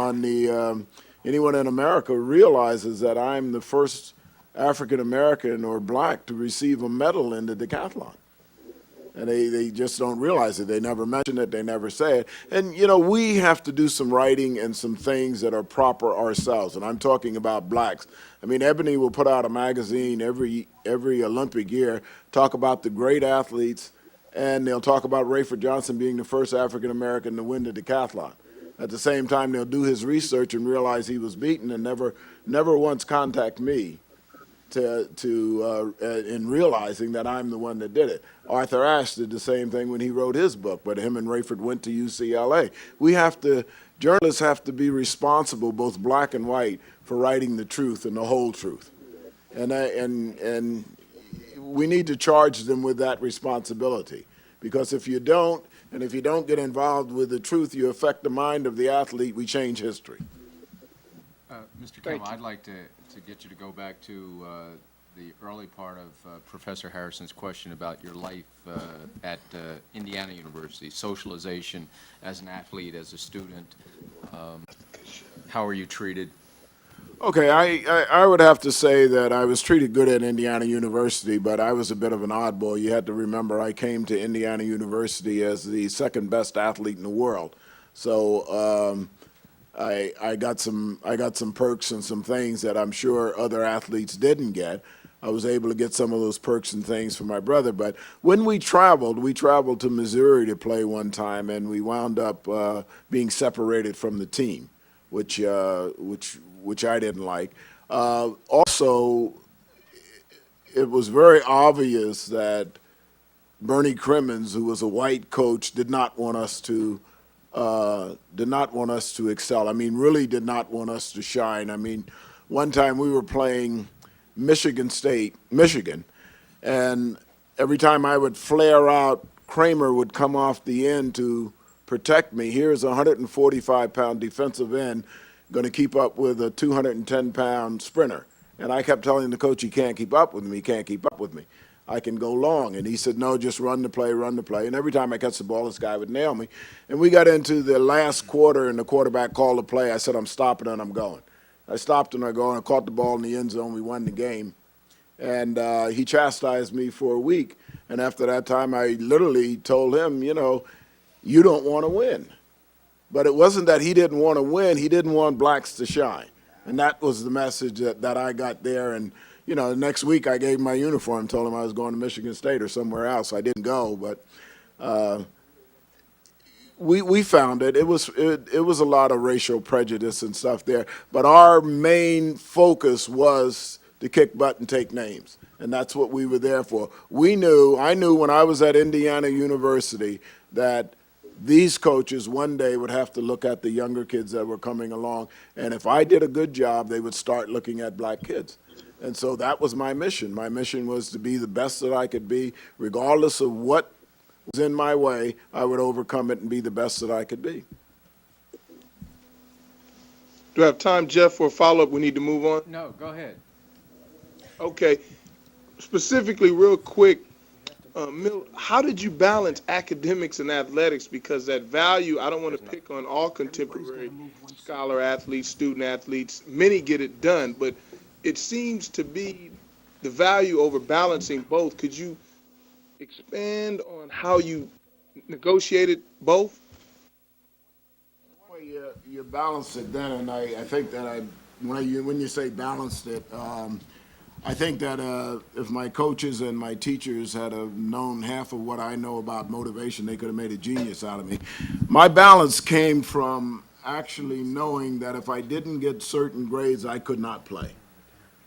anyone in America realizes that I'm the first African American or black to receive a medal in the decathlon. And they just don't realize it. They never mention it. They never say it. And, you know, we have to do some writing and some things that are proper ourselves. And I'm talking about blacks. I mean, Ebony will put out a magazine every Olympic year, talk about the great athletes, and they'll talk about Rayford Johnson being the first African American to win the decathlon. At the same time, they'll do his research and realize he was beaten and never once contact me in realizing that I'm the one that did it. Arthur Ashe did the same thing when he wrote his book, but him and Rayford went to UCLA. Journalists have to be responsible, both black and white, for writing the truth and the whole truth. And we need to charge them with that responsibility, because if you don't, and if you don't get involved with the truth, you affect the mind of the athlete, we change history. Mr. Campbell, I'd like to get you to go back to the early part of Professor Harrison's question about your life at Indiana University, socialization as an athlete, as a student. How were you treated? Okay, I would have to say that I was treated good at Indiana University, but I was a bit of an oddball. You had to remember I came to Indiana University as the second best athlete in the world. So I got some perks and some things that I'm sure other athletes didn't get. I was able to get some of those perks and things for my brother. But when we traveled to Missouri to play one time, and we wound up being separated from the team, which I didn't like. Also, it was very obvious that Bernie Crimmins, who was a white coach, did not want us to excel. I mean, really did not want us to shine. I mean, one time we were playing Michigan, and every time I would flare out, Kramer would come off the end to protect me. Here's a 145-pound defensive end going to keep up with a 210-pound sprinter. And I kept telling the coach, he can't keep up with me, I can go long. And he said, no, just run the play. And every time I catch the ball, this guy would nail me. And we got into the last quarter, and the quarterback called the play. I said, I'm stopping and I'm going. I stopped and I go, and I caught the ball in the end zone. We won the game. And he chastised me for a week. And after that time, I literally told him, you know, you don't want to win. But it wasn't that he didn't want to win. He didn't want blacks to shine. And that was the message that I got there. And, you know, the next week I gave him my uniform, told him I was going to Michigan State or somewhere else. I didn't go, but we found it. It was a lot of racial prejudice and stuff there. But our main focus was to kick butt and take names. And that's what we were there for. I knew when I was at Indiana University that these coaches one day would have to look at the younger kids that were coming along, and if I did a good job, they would start looking at black kids. And so that was my mission. My mission was to be the best that I could be, regardless of what was in my way. I would overcome it and be the best that I could be. Do I have time, Jeff, for a follow-up? We need to move on. No, go ahead. Okay. Specifically, real quick, Milt, how did you balance academics and athletics? Because that value, I don't want to pick on all contemporary scholar athletes, student athletes. Many get it done, but it seems to be the value over balancing both. Could you expand on how you negotiated both? Well, you balanced it then, and I think that when you say balanced it, I think that if my coaches and my teachers had known half of what I know about motivation, they could have made a genius out of me. My balance came from actually knowing that if I didn't get certain grades, I could not play.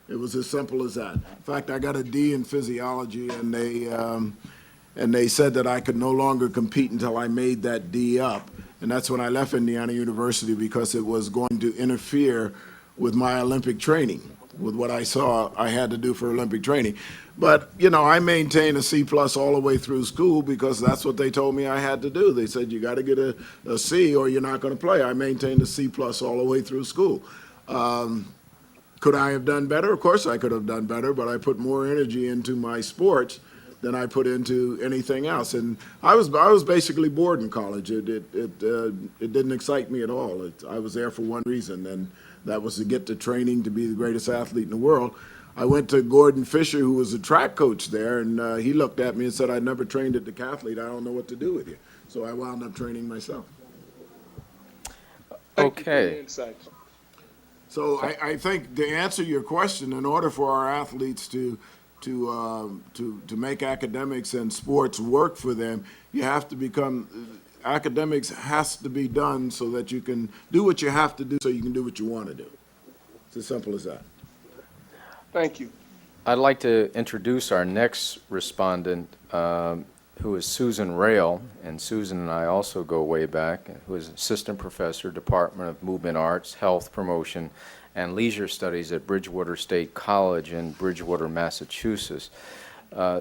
It was as simple as that. In fact, I got a D in physiology, and they said that I could no longer compete until I made that D up. And that's when I left Indiana University, because it was going to interfere with my Olympic training, with what I saw I had to do for Olympic training. But, I maintained a C+ all the way through school, because that's what they told me I had to do. They said, you got to get a C or you're not going to play. I maintained a C+ all the way through school. Could I have done better? Of course I could have done better, but I put more energy into my sports than I put into anything else. And I was basically bored in college. It didn't excite me at all. I was there for one reason, and that was to get to training to be the greatest athlete in the world. I went to Gordon Fisher, who was a track coach there, and he looked at me and said, I never trained at decathlete. I don't know what to do with you. So I wound up training myself. Okay. So I think, to answer your question, in order for our athletes to make academics and sports work for them, you have to academics has to be done so that you can do what you have to do so you can do what you want to do. It's as simple as that. Thank you. I'd like to introduce our next respondent, who is Susan Rael, and Susan and I also go way back, who is Assistant Professor, Department of Movement Arts, Health Promotion, and Leisure Studies at Bridgewater State College in Bridgewater, Massachusetts.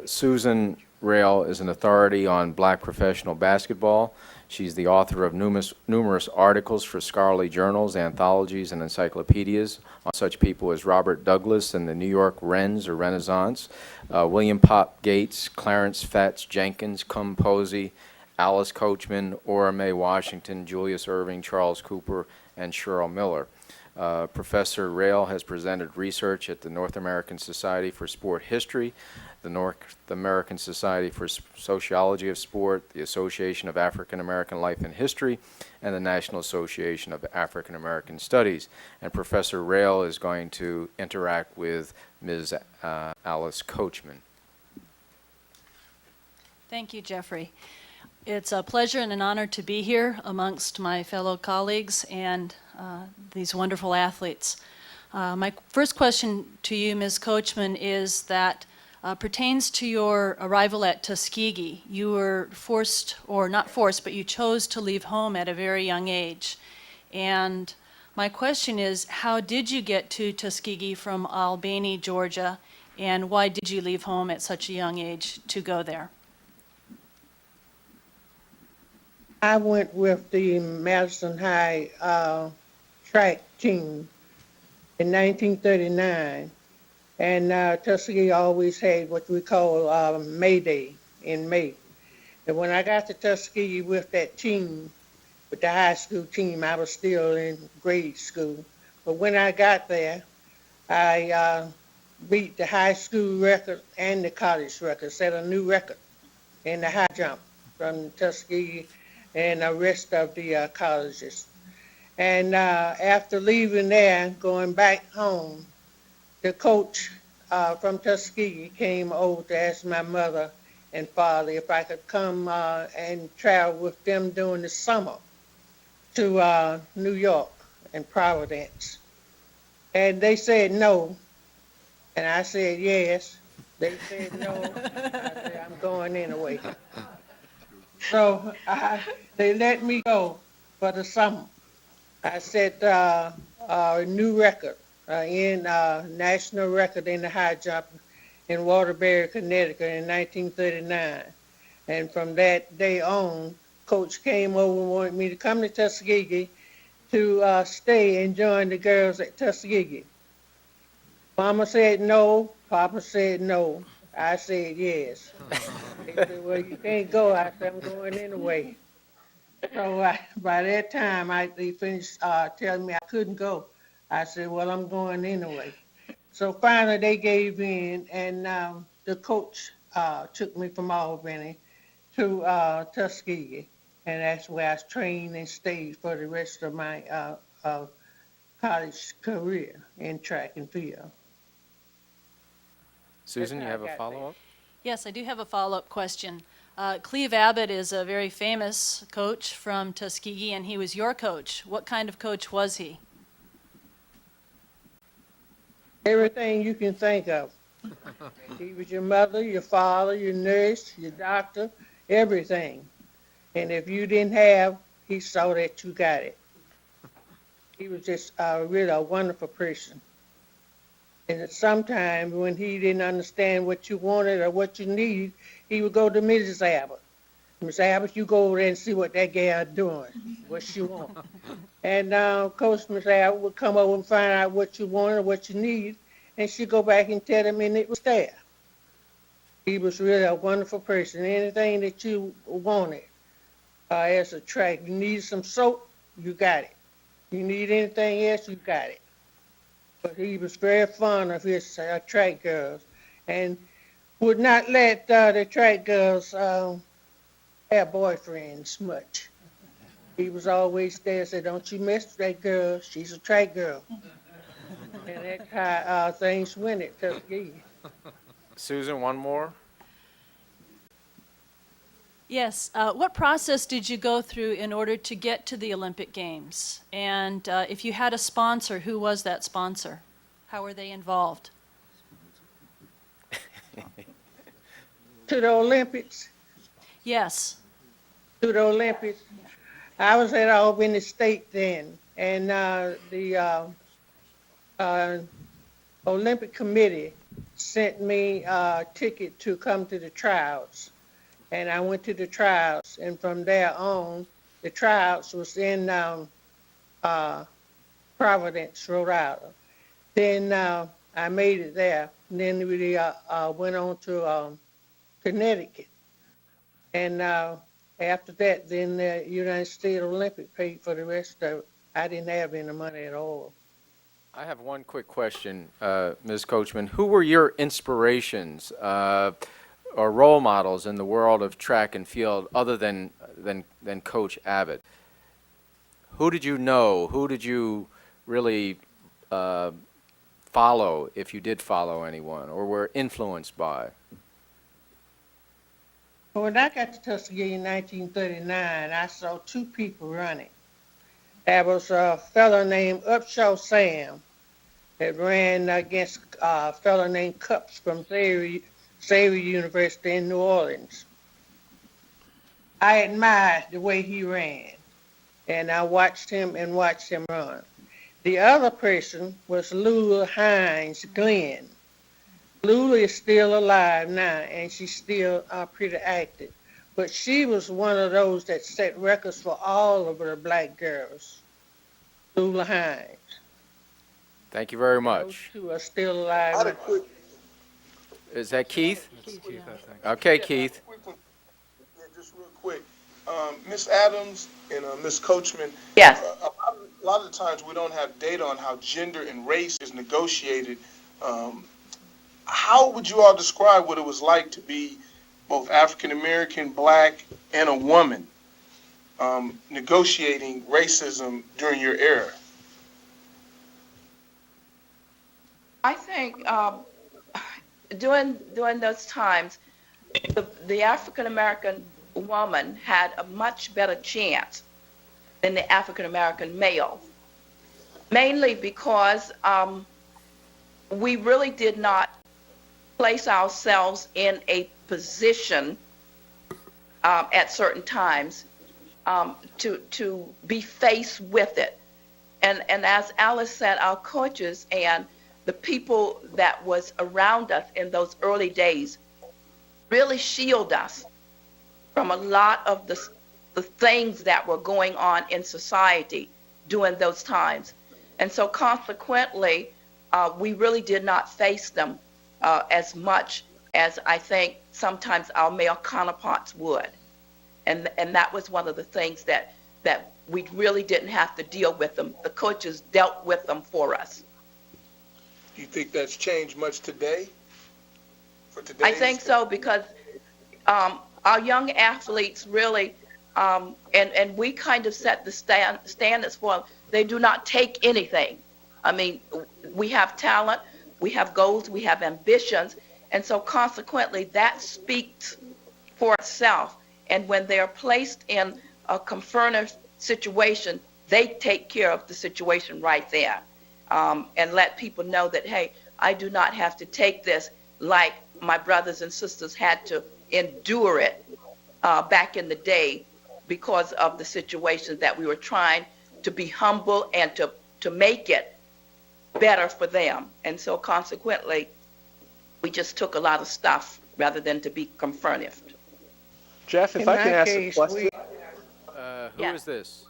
Susan Rael is an authority on black professional basketball. She's the author of numerous articles for scholarly journals, anthologies, and encyclopedias on such people as Robert Douglas and the New York Wrens or Renaissance, William Pop Gates, Clarence Fats Jenkins, Cum Posey, Alice Coachman, Ora Mae Washington, Julius Erving, Charles Cooper, and Cheryl Miller. Professor Rael has presented research at the North American Society for Sport History, the North American Society for Sociology of Sport, the Association of African American Life and History, and the National Association of African American Studies. And Professor Rael is going to interact with Ms. Alice Coachman. Thank you, Jeffrey. It's a pleasure and an honor to be here amongst my fellow colleagues and these wonderful athletes. My first question to you, Ms. Coachman, is that pertains to your arrival at Tuskegee. You were forced, or not forced, but you chose to leave home at a very young age. And my question is, how did you get to Tuskegee from Albany, Georgia, and why did you leave home at such a young age to go there? I went with the Madison High track team in 1939, and Tuskegee always had what we call Mayday in May. And when I got to Tuskegee with that team, with the high school team, I was still in grade school. But when I got there, I beat the high school record and the college record, set a new record in the high jump from Tuskegee and the rest of the colleges. And after leaving there, going back home, the coach from Tuskegee came over to ask my mother and father if I could come and travel with them during the summer to New York and Providence. And they said no, and I said yes. They said no, I said I'm going anyway. So they let me go for the summer. I set a new record, national record in the high jump in Waterbury, Connecticut in 1939. And from that day on, Coach came over and wanted me to come to Tuskegee to stay and join the girls at Tuskegee. Mama said no, Papa said no. I said yes. They said, well, you can't go. I said, I'm going anyway. So by that time, they finished telling me I couldn't go. I said, well, I'm going anyway. So finally, they gave in, and the coach took me from Albany to Tuskegee, and that's where I trained and stayed for the rest of my college career in track and field. Susan, you have a follow-up? Yes, I do have a follow-up question. Cleve Abbott is a very famous coach from Tuskegee, and he was your coach. What kind of coach was he? Everything you can think of. He was your mother, your father, your nurse, your doctor, everything. And if you didn't have, he saw that you got it. He was just really a wonderful person. And sometimes when he didn't understand what you wanted or what you needed, he would go to Mrs. Abbott. Miss Abbott, you go over there and see what that gal doing, what she want. And of course, Miss Abbott would come over and find out what you wanted or what you needed, and she'd go back and tell him, and it was there. He was really a wonderful person. Anything that you wanted as a track, you needed some soap, you got it. You need anything else, you got it. But he was very fond of his track girls and would not let the track girls have boyfriends much. He was always there, said, don't you mess with that girl, she's a track girl. And that's how things went at Tuskegee. Susan, one more? Yes. What process did you go through in order to get to the Olympic Games? And if you had a sponsor, who was that sponsor? How were they involved? To the Olympics? Yes. To the Olympics. I was at Albany State then, and the Olympic Committee sent me a ticket to come to the tryouts. And I went to the tryouts, and from there on, the tryouts was in Providence, Rhode Island. Then I made it there. And then we went on to Connecticut. And after that, then the United States Olympic paid for the rest of it. I didn't have any money at all. I have one quick question, Ms. Coachman. Who were your inspirations or role models in the world of track and field other than Coach Abbott? Who did you know? Who did you really follow, if you did follow anyone, or were influenced by? When I got to Tuskegee in 1939, I saw two people running. There was a fellow named Upshaw Sam that ran against a fellow named Cups from Xavier University in New Orleans. I admired the way he ran, and I watched him run. The other person was Lula Hines Glenn. Lula is still alive now, and she's still pretty active. But she was one of those that set records for all of the black girls. Lula Hines. Thank you very Those much. two are still alive. Is that Keith? Keith, I think. Okay, Keith. Yeah, just real quick. Miss Adams and Miss Coachman. Yes. A lot of the times we don't have data on how gender and race is negotiated. How would you all describe what it was like to be both African American, black, and a woman negotiating racism during your era? I think during those times, the African American woman had a much better chance than the African American male, mainly because we really did not place ourselves in a position at certain times to be faced with it. And as Alice said, our coaches and the people that was around us in those early days really shield us from a lot of the things that were going on in society during those times. And so consequently, we really did not face them as much as I think sometimes our male counterparts would. And that was one of the things that we really didn't have to deal with them. The coaches dealt with them for us. Do you think that's changed much today? For today? I think so, because our young athletes really, and we kind of set the standards for them. They do not take anything. I mean, we have talent, we have goals, we have ambitions, and so consequently that speaks for itself. And when they're placed in a confrontive situation, they take care of the situation right there, and let people know that, hey, I do not have to take this like my brothers and sisters had to endure it back in the day because of the situations that we were trying to be humble and to make it better for them. And so consequently, we just took a lot of stuff rather than to be confrontive. Jeff, if I can ask a question. Who is this?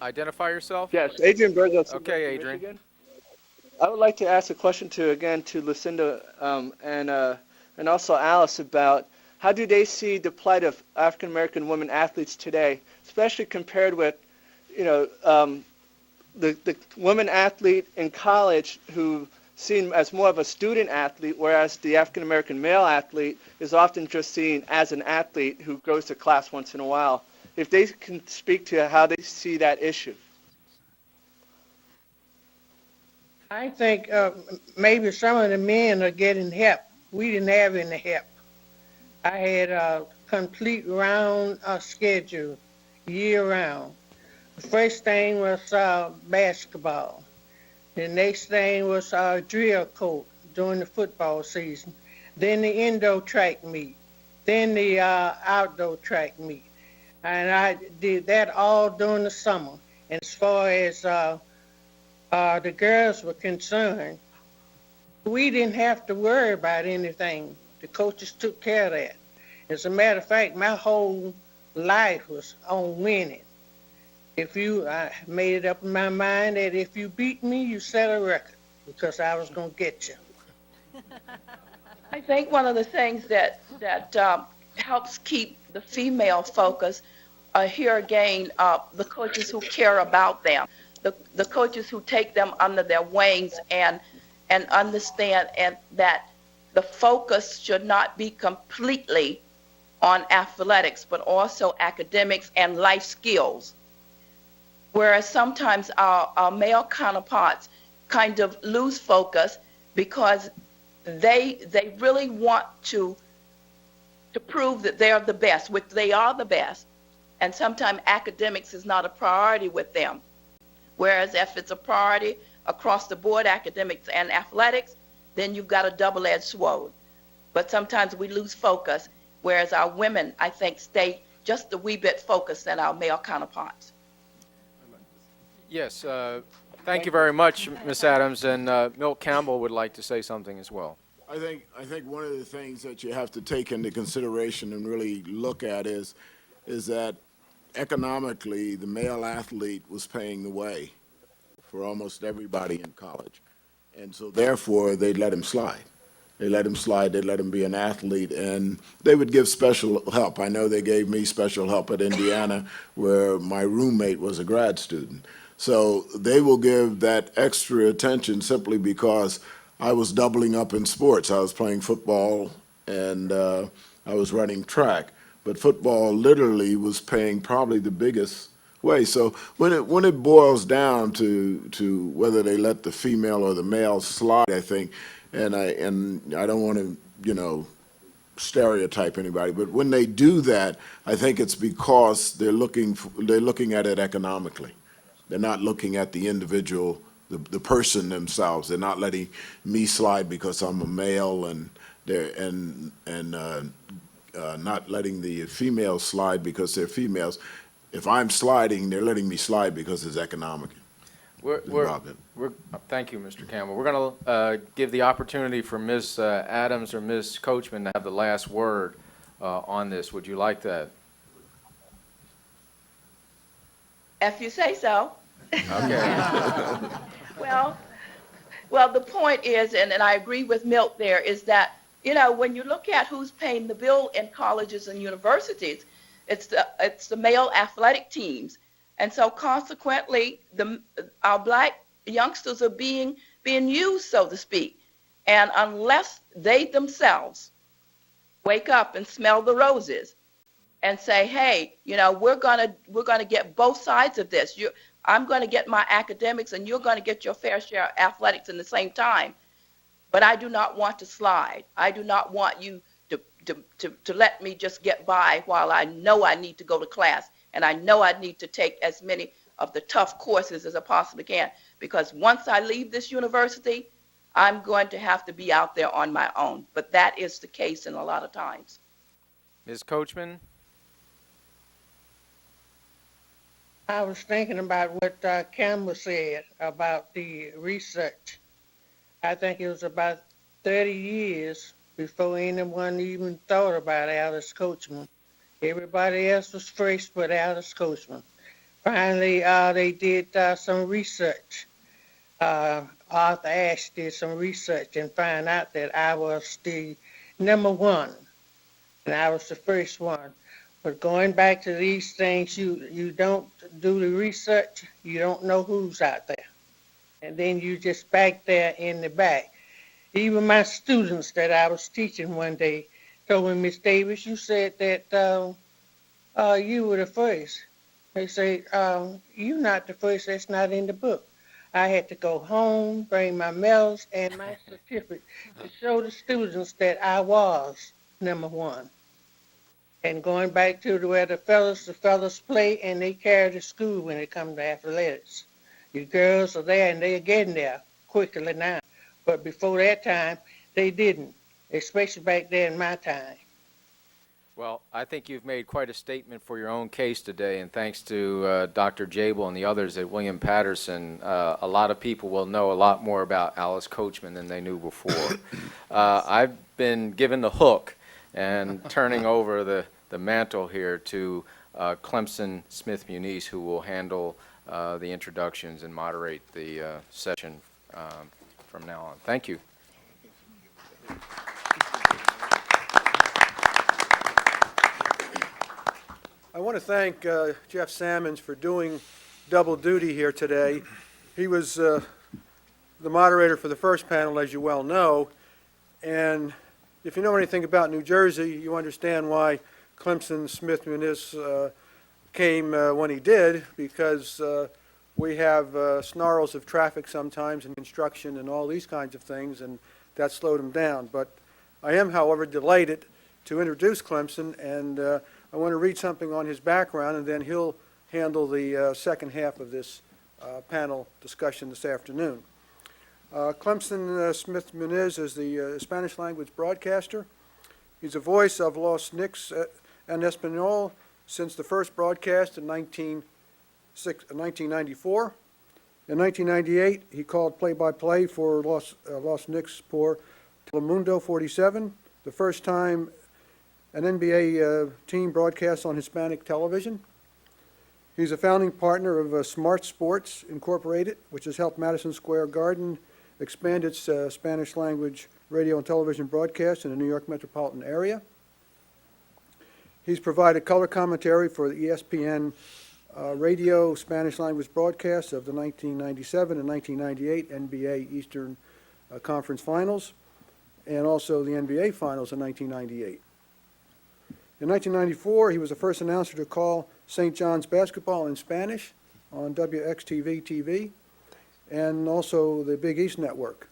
Identify yourself. Yes, Adrian Burgos. Okay, Adrian. Michigan. I would like to ask a question to Lucinda and also Alice about how do they see the plight of African American women athletes today, especially compared with, the women athlete in college who seen as more of a student athlete, whereas the African American male athlete is often just seen as an athlete who goes to class once in a while. If they can speak to how they see that issue. I think maybe some of the men are getting help. We didn't have any help. I had a complete round schedule year round. The first thing was basketball. The next thing was drill coach during the football season. Then the indoor track meet. Then the outdoor track meet. And I did that all during the summer. And as far as the girls were concerned, we didn't have to worry about anything. The coaches took care of that. As a matter of fact, my whole life was on winning. I made it up in my mind that if you beat me, you set a record, because I was going to get you. I think one of the things that helps keep the female focus here again, the coaches who care about them, the coaches who take them under their wings and understand and that the focus should not be completely on athletics, but also academics and life skills. Whereas sometimes our male counterparts kind of lose focus because they really want to prove that they're the best, which they are the best. And sometimes academics is not a priority with them. Whereas if it's a priority across the board, academics and athletics, then you've got a double-edged sword. But sometimes we lose focus, whereas our women, I think, stay just a wee bit focused than our male counterparts. Yes, thank you very much, Ms. Adams, and Milt Campbell would like to say something as well. I think one of the things that you have to take into consideration and really look at is that economically the male athlete was paying the way for almost everybody in college. And so therefore they let him slide. They let him slide, they let him be an athlete, and they would give special help. I know they gave me special help at Indiana where my roommate was a grad student. So they will give that extra attention simply because I was doubling up in sports. I was playing football and I was running track. But football literally was paying probably the biggest way. So when it boils down to whether they let the female or the male slide, I think, and I don't want to, stereotype anybody, but when they do that, I think it's because they're looking at it economically. They're not looking at the individual, the person themselves. They're not letting me slide because I'm a male and not letting the females slide because they're females. If I'm sliding, they're letting me slide because it's economic. Thank you, Mr. Campbell. We're going to give the opportunity for Ms. Adams or Ms. Coachman to have the last word on this. Would you like that? If you say so. Okay. Well, the point is, and I agree with Milt there, is that, when you look at who's paying the bill in colleges and universities, it's the male athletic teams. And so consequently, our black youngsters are being used, so to speak. And unless they themselves wake up and smell the roses and say, hey, we're gonna get both sides of this. I'm gonna get my academics and you're gonna get your fair share of athletics in the same time. But I do not want to slide. I do not want you to let me just get by while I know I need to go to class and I know I need to take as many of the tough courses as I possibly can. Because once I leave this university, I'm going to have to be out there on my own. But that is the case in a lot of times. Ms. Coachman? I was thinking about what Campbell said about the research. I think it was about 30 years before anyone even thought about Alice Coachman. Everybody else was first but Alice Coachman. Finally, they did some research. Arthur Ashe did some research and found out that I was the #1, and I was the first one. But going back to these things, you don't do the research, you don't know who's out there. And then you just back there in the back. Even my students that I was teaching one day told me, Miss Davis, you said that you were the first. They say, you're not the first, that's not in the book. I had to go home, bring my medals and my certificate to show the students that I was #1. And going back to where the fellas play and they carry the school when it comes to athletics. You girls are there and they're getting there quickly now. But before that time, they didn't, especially back there in my time. Well, I think you've made quite a statement for your own case today, and thanks to Dr. Jabel and the others at William Paterson, a lot of people will know a lot more about Alice Coachman than they knew before. I've been given the hook and turning over the mantle here to Clemson Smith-Muniz, who will handle the introductions and moderate the session from now on. Thank you. I want to thank Jeff Sammons for doing double duty here today. He was the moderator for the first panel, as you well know, and if you know anything about New Jersey, you understand why Clemson Smith-Muniz came when he did, because we have snarls of traffic sometimes and construction and all these kinds of things, and that slowed him down. But I am, however, delighted to introduce Clemson, and I want to read something on his background, and then he'll handle the second half of this panel discussion this afternoon. Clemson Smith-Muniz is the Spanish language broadcaster. He's a voice of Los Knicks en Español since the first broadcast in 1994. In 1998, he called play-by-play for Los Knicks por Telemundo 47, the first time an NBA team broadcast on Hispanic television. He's a founding partner of Smart Sports Incorporated, which has helped Madison Square Garden expand its Spanish language radio and television broadcasts in the New York metropolitan area. He's provided color commentary for the ESPN radio Spanish language broadcasts of the 1997 and 1998 NBA Eastern Conference Finals, and also the NBA Finals in 1998. In 1994, he was the first announcer to call St. John's basketball in Spanish on WXTV TV and also the Big East Network.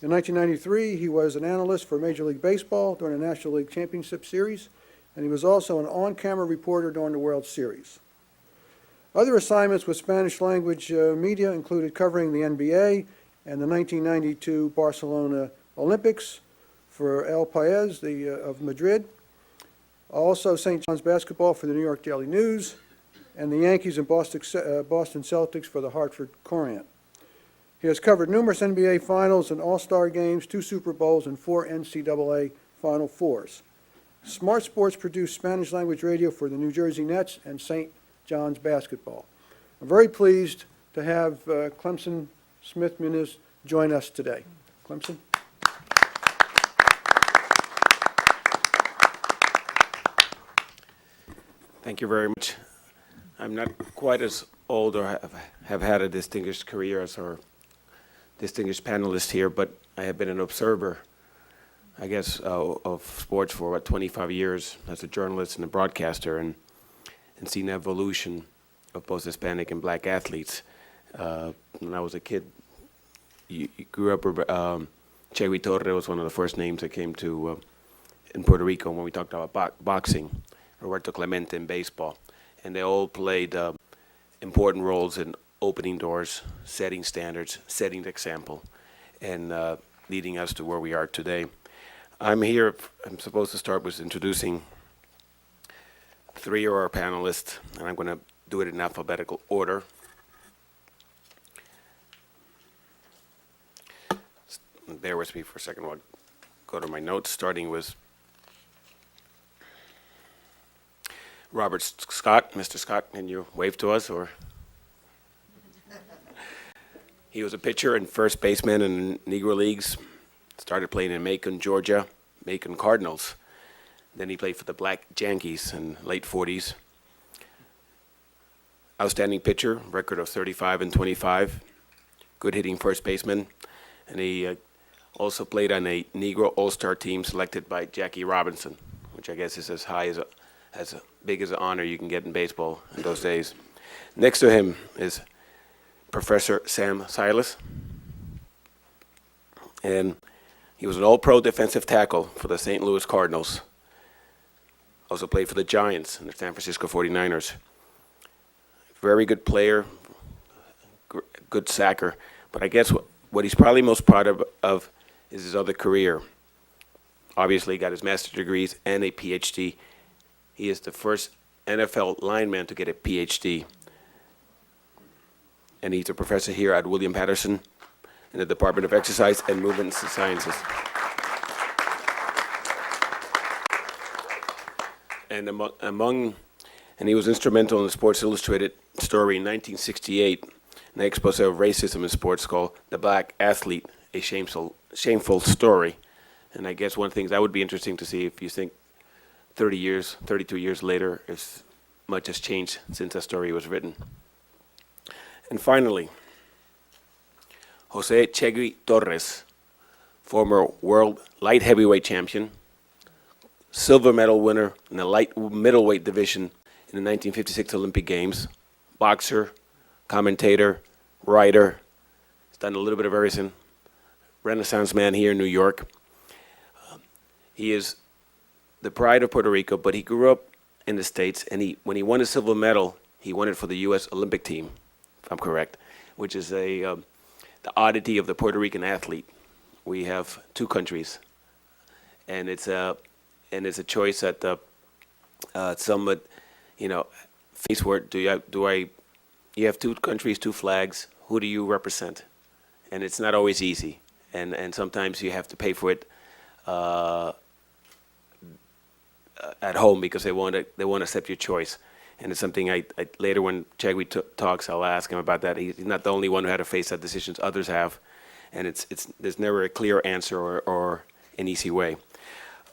In 1993, he was an analyst for Major League Baseball during the National League Championship Series, and he was also an on-camera reporter during the World Series. Other assignments with Spanish language media included covering the NBA and the 1992 Barcelona Olympics for El País of Madrid, Also, St. John's basketball for the New York Daily News, and the Yankees and Boston Celtics for the Hartford Courant. He has covered numerous NBA Finals and All-Star games, 2 Super Bowls, and 4 NCAA Final Fours. Smart Sports produced Spanish-language radio for the New Jersey Nets and St. John's basketball. I'm very pleased to have Clemson Smith-Muniz join us today. Clemson. Thank you very much. I'm not quite as old or have had a distinguished career as our distinguished panelist here, but I have been an observer, I guess, of sports for about 25 years as a journalist and a broadcaster, and seen the evolution of both Hispanic and black athletes. When I was a kid, you grew up, Che Torre was one of the first names that came to in Puerto Rico when we talked about boxing. Roberto Clemente in baseball, and they all played important roles in opening doors, setting standards, setting the example, and leading us to where we are today. I'm supposed to start with introducing 3 of our panelists, and I'm going to do it in alphabetical order. Bear with me for a second while I go to my notes, starting with Robert Scott. Mr. Scott, can you wave to us? Or he was a pitcher and first baseman in Negro Leagues. Started playing in Macon, Georgia, Macon Cardinals. Then he played for the Black Yankees in late 40s. Outstanding pitcher, record of 35-25. Good hitting first baseman. And he also played on a Negro All-Star team selected by Jackie Robinson, which I guess is as big as an honor you can get in baseball in those days. Next to him is Professor Sam Silas. And he was an all-pro defensive tackle for the St. Louis Cardinals. Also played for the Giants and the San Francisco 49ers. Very good player, good sacker. But I guess what he's probably most proud of is his other career. Obviously, he got his master's degrees and a PhD. He is the first NFL lineman to get a PhD. And he's a professor here at William Paterson in the Department of Exercise and Movement Sciences. And and he was instrumental in the Sports Illustrated story in 1968, an expose of racism in sports called "The Black Athlete: A Shameful Story." And I guess one thing that would be interesting to see if you think 32 years later, if much has changed since that story was written. And finally, Jose Chegui Torres, former world light heavyweight champion, silver medal winner in the light middleweight division in the 1956 Olympic Games, boxer, commentator, writer. He's done a little bit of everything. Renaissance man here in New York. He is the pride of Puerto Rico, but he grew up in the States, and when he won a silver medal, he won it for the U.S. Olympic team, if I'm correct, which is the oddity of the Puerto Rican athlete. We have 2 countries, and it's a choice that some would, face where you have 2 countries, 2 flags. Who do you represent? And it's not always easy, and sometimes you have to pay for it at home because they won't accept your choice. And it's something I later when Chegui talks, I'll ask him about that. He's not the only one who had to face that decisions, others have. And there's never a clear answer or an easy way.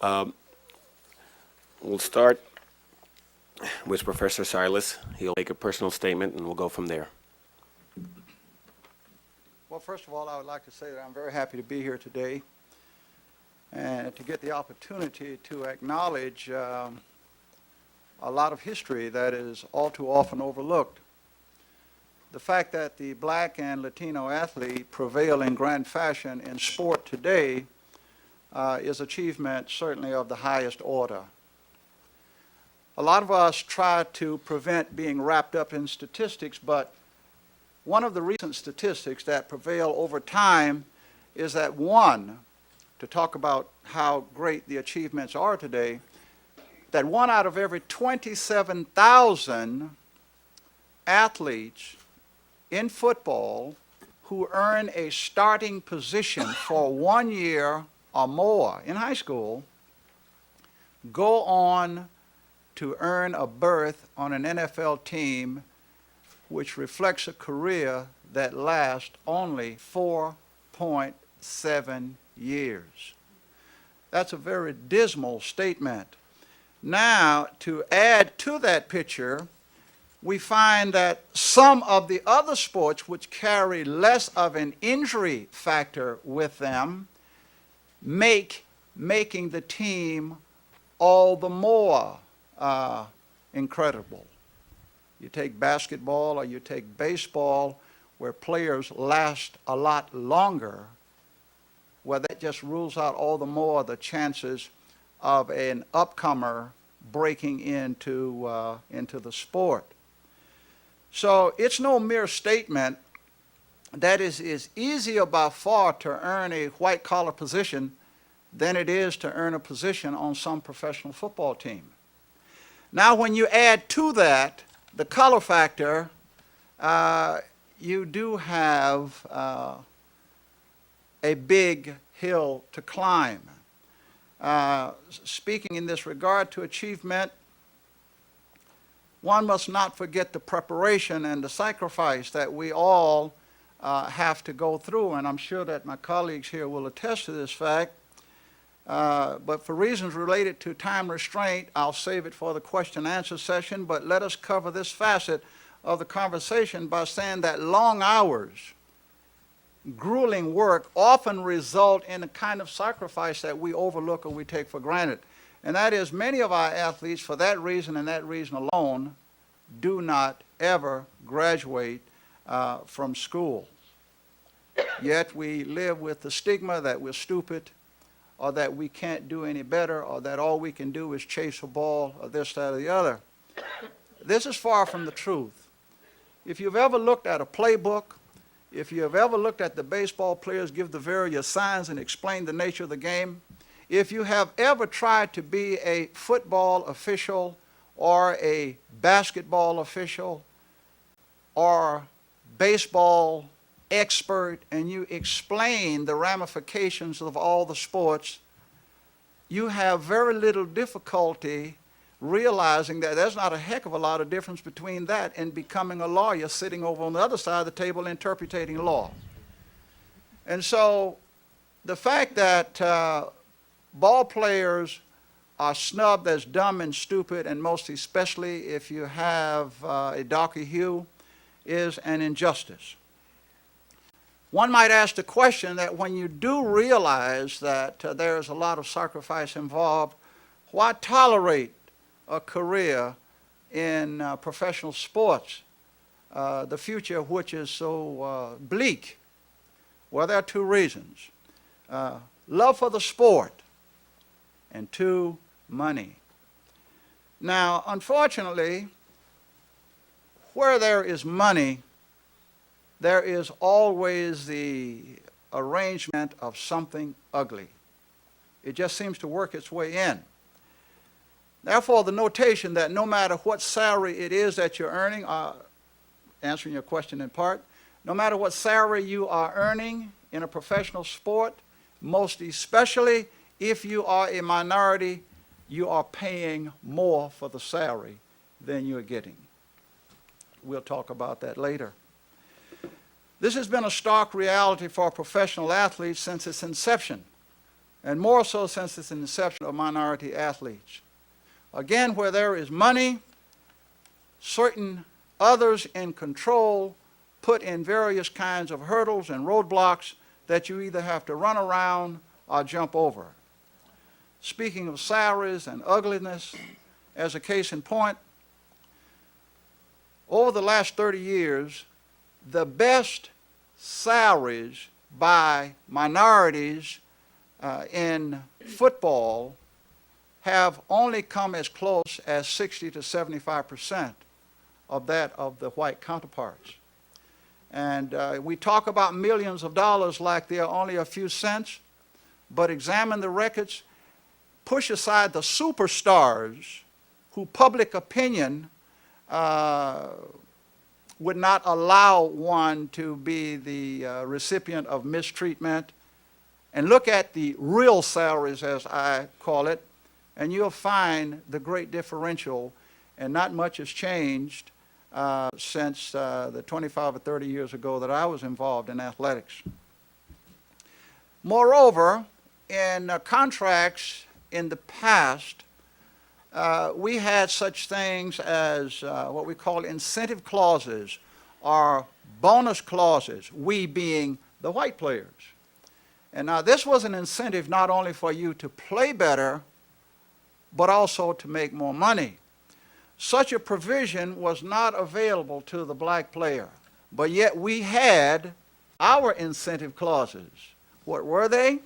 We'll start with Professor Silas. He'll make a personal statement and we'll go from there. Well, first of all, I would like to say that I'm very happy to be here today and to get the opportunity to acknowledge a lot of history that is all too often overlooked. The fact that the black and Latino athlete prevail in grand fashion in sport today is achievement certainly of the highest order. A lot of us try to prevent being wrapped up in statistics, but one of the recent statistics that prevail over time is that to talk about how great the achievements are today, that 1 out of every 27,000 athletes in football who earn a starting position for 1 year or more in high school go on to earn a berth on an NFL team, which reflects a career that lasts only 4.7 years. That's a very dismal statement. Now, to add to that picture, we find that some of the other sports which carry less of an injury factor with them making the team all the more incredible. You take basketball or you take baseball, where players last a lot longer, well, that just rules out all the more the chances of an upcomer breaking into the sport. So it's no mere statement that it is easier by far to earn a white-collar position than it is to earn a position on some professional football team. Now, when you add to that the color factor, you do have a big hill to climb. Speaking in this regard to achievement, one must not forget the preparation and the sacrifice that we all have to go through, and I'm sure that my colleagues here will attest to this fact. But for reasons related to time restraint, I'll save it for the question and answer session, but let us cover this facet of the conversation by saying that long hours, grueling work often result in a kind of sacrifice that we overlook or we take for granted. And that is, many of our athletes, for that reason and that reason alone, do not ever graduate from school. Yet we live with the stigma that we're stupid, or that we can't do any better, or that all we can do is chase a ball, or this, that, or the other. This is far from the truth. If you've ever looked at a playbook, if you have ever looked at the baseball players give the various signs and explain the nature of the game, if you have ever tried to be a football official or a basketball official or baseball expert, and you explain the ramifications of all the sports, you have very little difficulty realizing that there's not a heck of a lot of difference between that and becoming a lawyer sitting over on the other side of the table interpreting law. And so the fact that ball players are snubbed as dumb and stupid, and most especially if you have a darker hue, is an injustice. One might ask the question that when you do realize that there is a lot of sacrifice involved, why tolerate a career in professional sports, the future of which is so bleak? Well, there are two reasons. Love for the sport, and two, money. Now, unfortunately, where there is money, there is always the arrangement of something ugly. It just seems to work its way in. Therefore, the notation that no matter what salary it is that you're earning, answering your question in part, no matter what salary you are earning in a professional sport, most especially if you are a minority, you are paying more for the salary than you're getting. We'll talk about that later. This has been a stark reality for professional athletes since its inception, and more so since its inception of minority athletes. Again, where there is money, certain others in control put in various kinds of hurdles and roadblocks that you either have to run around or jump over. Speaking of salaries and ugliness, as a case in point, over the last 30 years, the best salaries by minorities in football have only come as close as 60 to 75% of that of the white counterparts. And we talk about millions of dollars like they are only a few cents, but examine the records. push aside the superstars who public opinion would not allow one to be the recipient of mistreatment, and look at the real salaries, as I call it, and you'll find the great differential, and not much has changed since the 25 or 30 years ago that I was involved in athletics. Moreover, in contracts in the past, we had such things as what we call incentive clauses or bonus clauses, we being the white players. And now this was an incentive not only for you to play better, but also to make more money. Such a provision was not available to the black player, but yet we had our incentive clauses. What were they?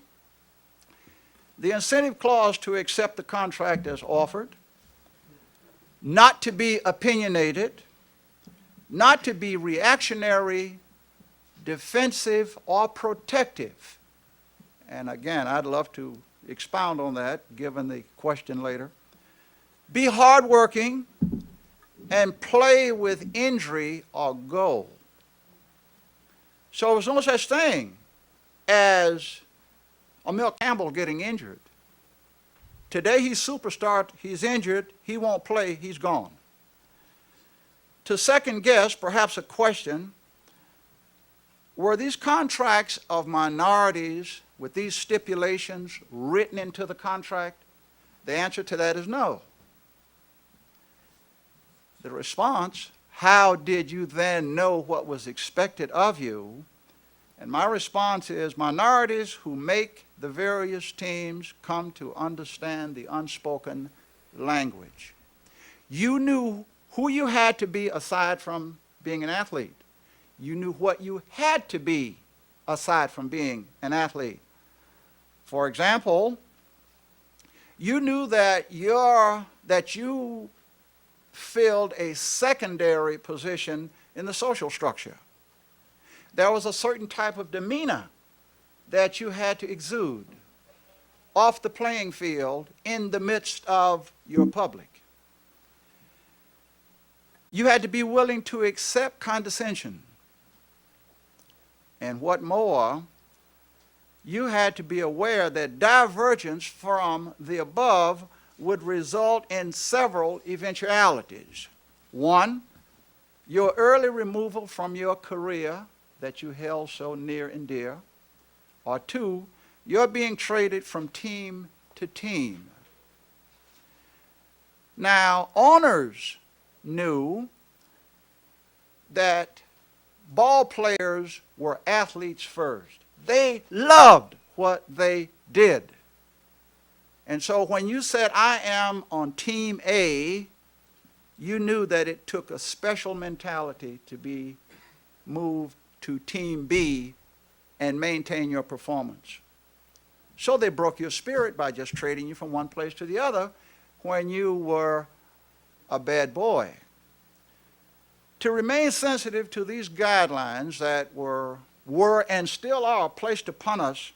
The incentive clause to accept the contract as offered, not to be opinionated, not to be reactionary, defensive, or protective. And again, I'd love to expound on that, given the question later. Be hardworking and play with injury or goal. So there's no such thing as a Milt Campbell getting injured. Today he's superstar, he's injured, he won't play, he's gone. To second guess, perhaps a question, were these contracts of minorities with these stipulations written into the contract? The answer to that is no. The response, how did you then know what was expected of you? And my response is, minorities who make the various teams come to understand the unspoken language. You knew who you had to be aside from being an athlete. You knew what you had to be aside from being an athlete. For example, you knew that you filled a secondary position in the social structure. There was a certain type of demeanor that you had to exude off the playing field in the midst of your public. You had to be willing to accept condescension. And what more, you had to be aware that divergence from the above would result in several eventualities. One, your early removal from your career that you held so near and dear. Or two, you're being traded from team to team. Now, owners knew that ball players were athletes first. They loved what they did. And so when you said, I am on team A, you knew that it took a special mentality to be moved to team B and maintain your performance. So they broke your spirit by just trading you from one place to the other when you were a bad boy. To remain sensitive to these guidelines that were and still are placed upon us,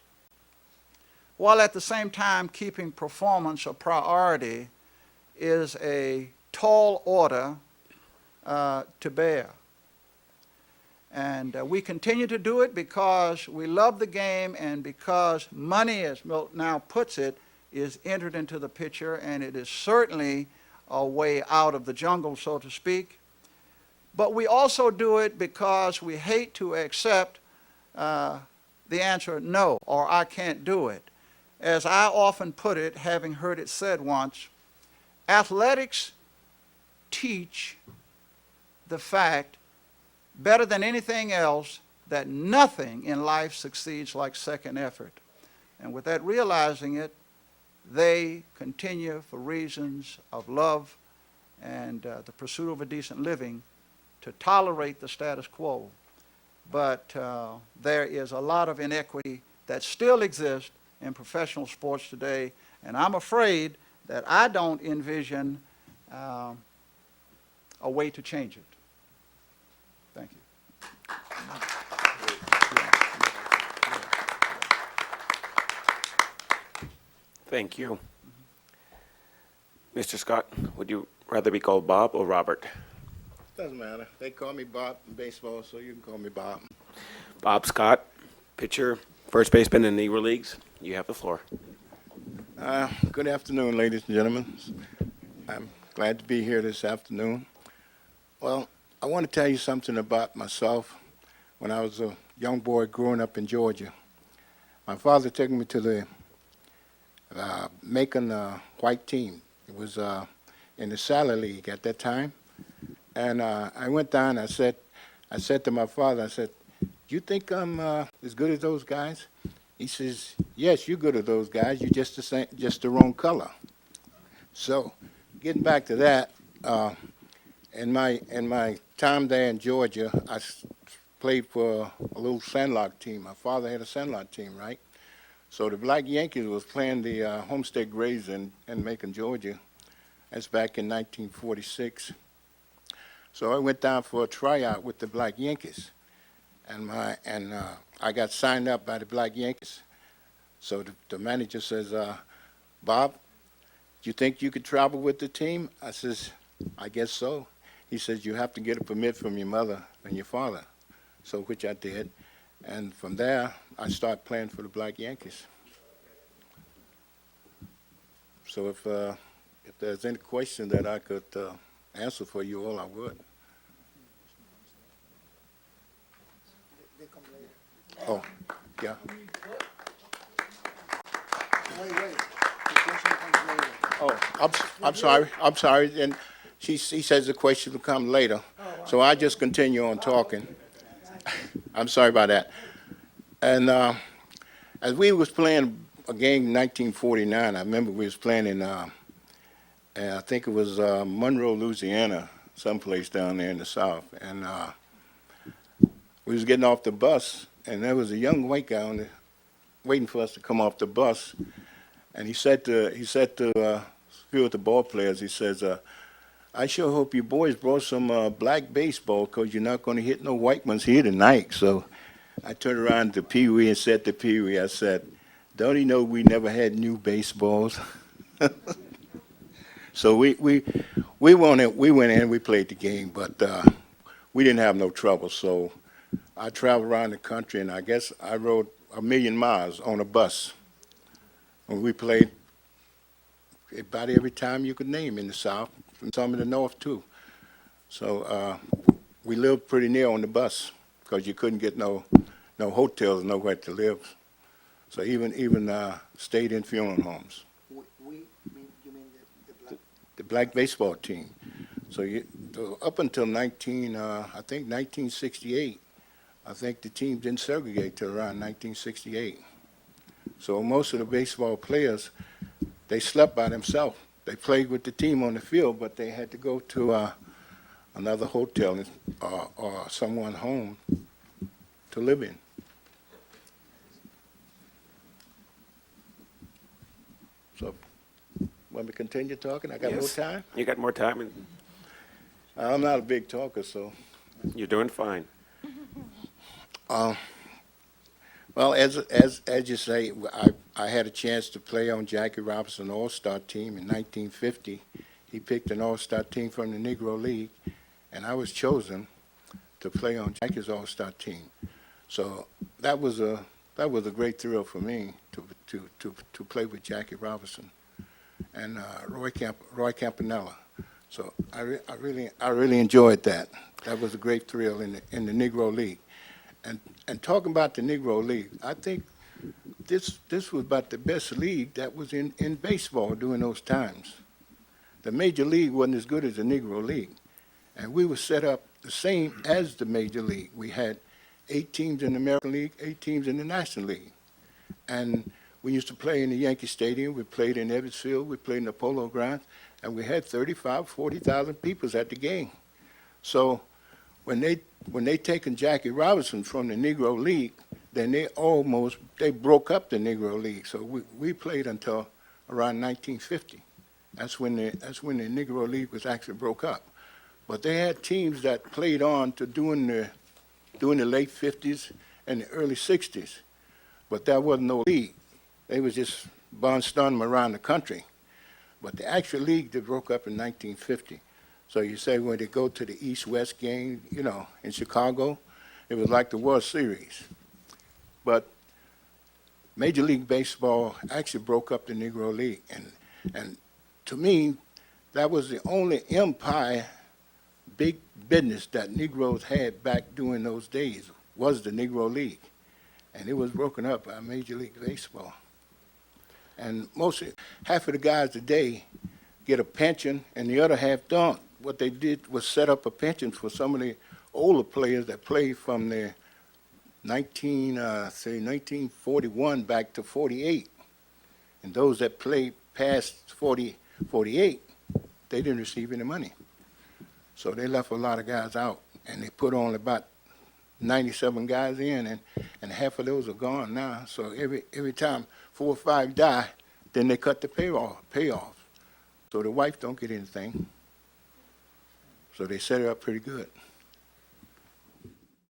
while at the same time keeping performance a priority, is a tall order to bear. And we continue to do it because we love the game and because money, as Milt now puts it, is entered into the picture, and it is certainly a way out of the jungle, so to speak. But we also do it because we hate to accept the answer no, or I can't do it. As I often put it, having heard it said once, athletics teach the fact better than anything else that nothing in life succeeds like second effort. And with that realizing it, they continue for reasons of love and the pursuit of a decent living to tolerate the status quo. But there is a lot of inequity that still exists in professional sports today, and I'm afraid that I don't envision a way to change it. Thank you. Thank you. Mr. Scott, would you rather be called Bob or Robert? Doesn't matter. They call me Bob in baseball, so you can call me Bob. Bob Scott, pitcher, first baseman in the Negro Leagues. You have the floor. Good afternoon, ladies and gentlemen. I'm glad to be here this afternoon. Well, I want to tell you something about myself. When I was a young boy growing up in Georgia, my father took me to the Macon white team. It was in the Sally League at that time. And I went down, I said to my father, I said, you think I'm as good as those guys? He says, yes, you're good at those guys. You're just the wrong color. So, getting back to that, in my time there in Georgia, I played for a little Sandlot team. My father had a Sandlot team, right? So the Black Yankees was playing the Homestead Grays in Macon, Georgia. That's back in 1946. So I went down for a tryout with the Black Yankees, and I got signed up by the Black Yankees. So the manager says, Bob, do you think you could travel with the team? I says, I guess so. He says, you have to get a permit from your mother and your father. So which I did, and from there I started playing for the Black Yankees. So if there's any question that I could answer for you all, I would. Oh, yeah. Oh, I'm sorry. And he says the question will come later. So I just continue on talking. I'm sorry about that. And as we was playing a game in 1949, I remember we was playing in, I think it was Monroe, Louisiana, someplace down there in the South. And we was getting off the bus, and there was a young white guy on there waiting for us to come off the bus. And he said to a few of the ball players, he says, I sure hope you boys brought some black baseball, because you're not going to hit no white ones here tonight. So I turned around to Pee Wee and said to Pee Wee, I said, don't he know we never had new baseballs? So we went in, we played the game, but we didn't have no trouble. So I traveled around the country, and I guess I rode 1,000,000 miles on a bus. And we played about every time you could name in the South, and some in the North too. So we lived pretty near on the bus, because you couldn't get no hotels, nowhere to live. So even stayed in funeral homes. The black baseball team. So up until I think 1968, I think the team didn't segregate till around 1968. So most of the baseball players, they slept by themselves. They played with the team on the field, but they had to go to another hotel or someone's home to live in. So, want me to continue talking? I got more time? You got more time. I'm not a big talker, so. You're doing fine. Well, as you say, I had a chance to play on Jackie Robinson All-Star team in 1950. He picked an All-Star team from the Negro League, and I was chosen to play on Jackie's All-Star team. So that was a great thrill for me to play with Jackie Robinson and Roy Campanella. So I really enjoyed that. That was a great thrill in the Negro League. And talking about the Negro League, I think this was about the best league that was in baseball during those times. The Major League wasn't as good as the Negro League, and we were set up the same as the Major League. We had 8 teams in the American League, 8 teams in the National League. And we used to play in the Yankee Stadium, we played in Evansville, we played in the Polo Grounds, and we had 35,000, 40,000 people at the game. So when they taken Jackie Robinson from the Negro League, then they broke up the Negro League. So we played until around 1950. That's when the Negro League was actually broke up. But they had teams that played on to during the late 50s and the early 60s. But there wasn't no league. They was just barnstorming around the country. But the actual league that broke up in 1950. So you say when they go to the East-West game, you know, in Chicago, it was like the World Series. But Major League Baseball actually broke up the Negro League. And to me, that was the only empire, big business that Negroes had back during those days, was the Negro League. And it was broken up by Major League Baseball. And half of the guys today get a pension and the other half don't. What they did was set up a pension for some of the older players that played from the 1941 back to 48. And those that played past 48, they didn't receive any money. So they left a lot of guys out, and they put only about 97 guys in, and half of those are gone now. So every time 4 or 5 die, then they cut the payoff. So the wife don't get anything. So they set it up pretty good.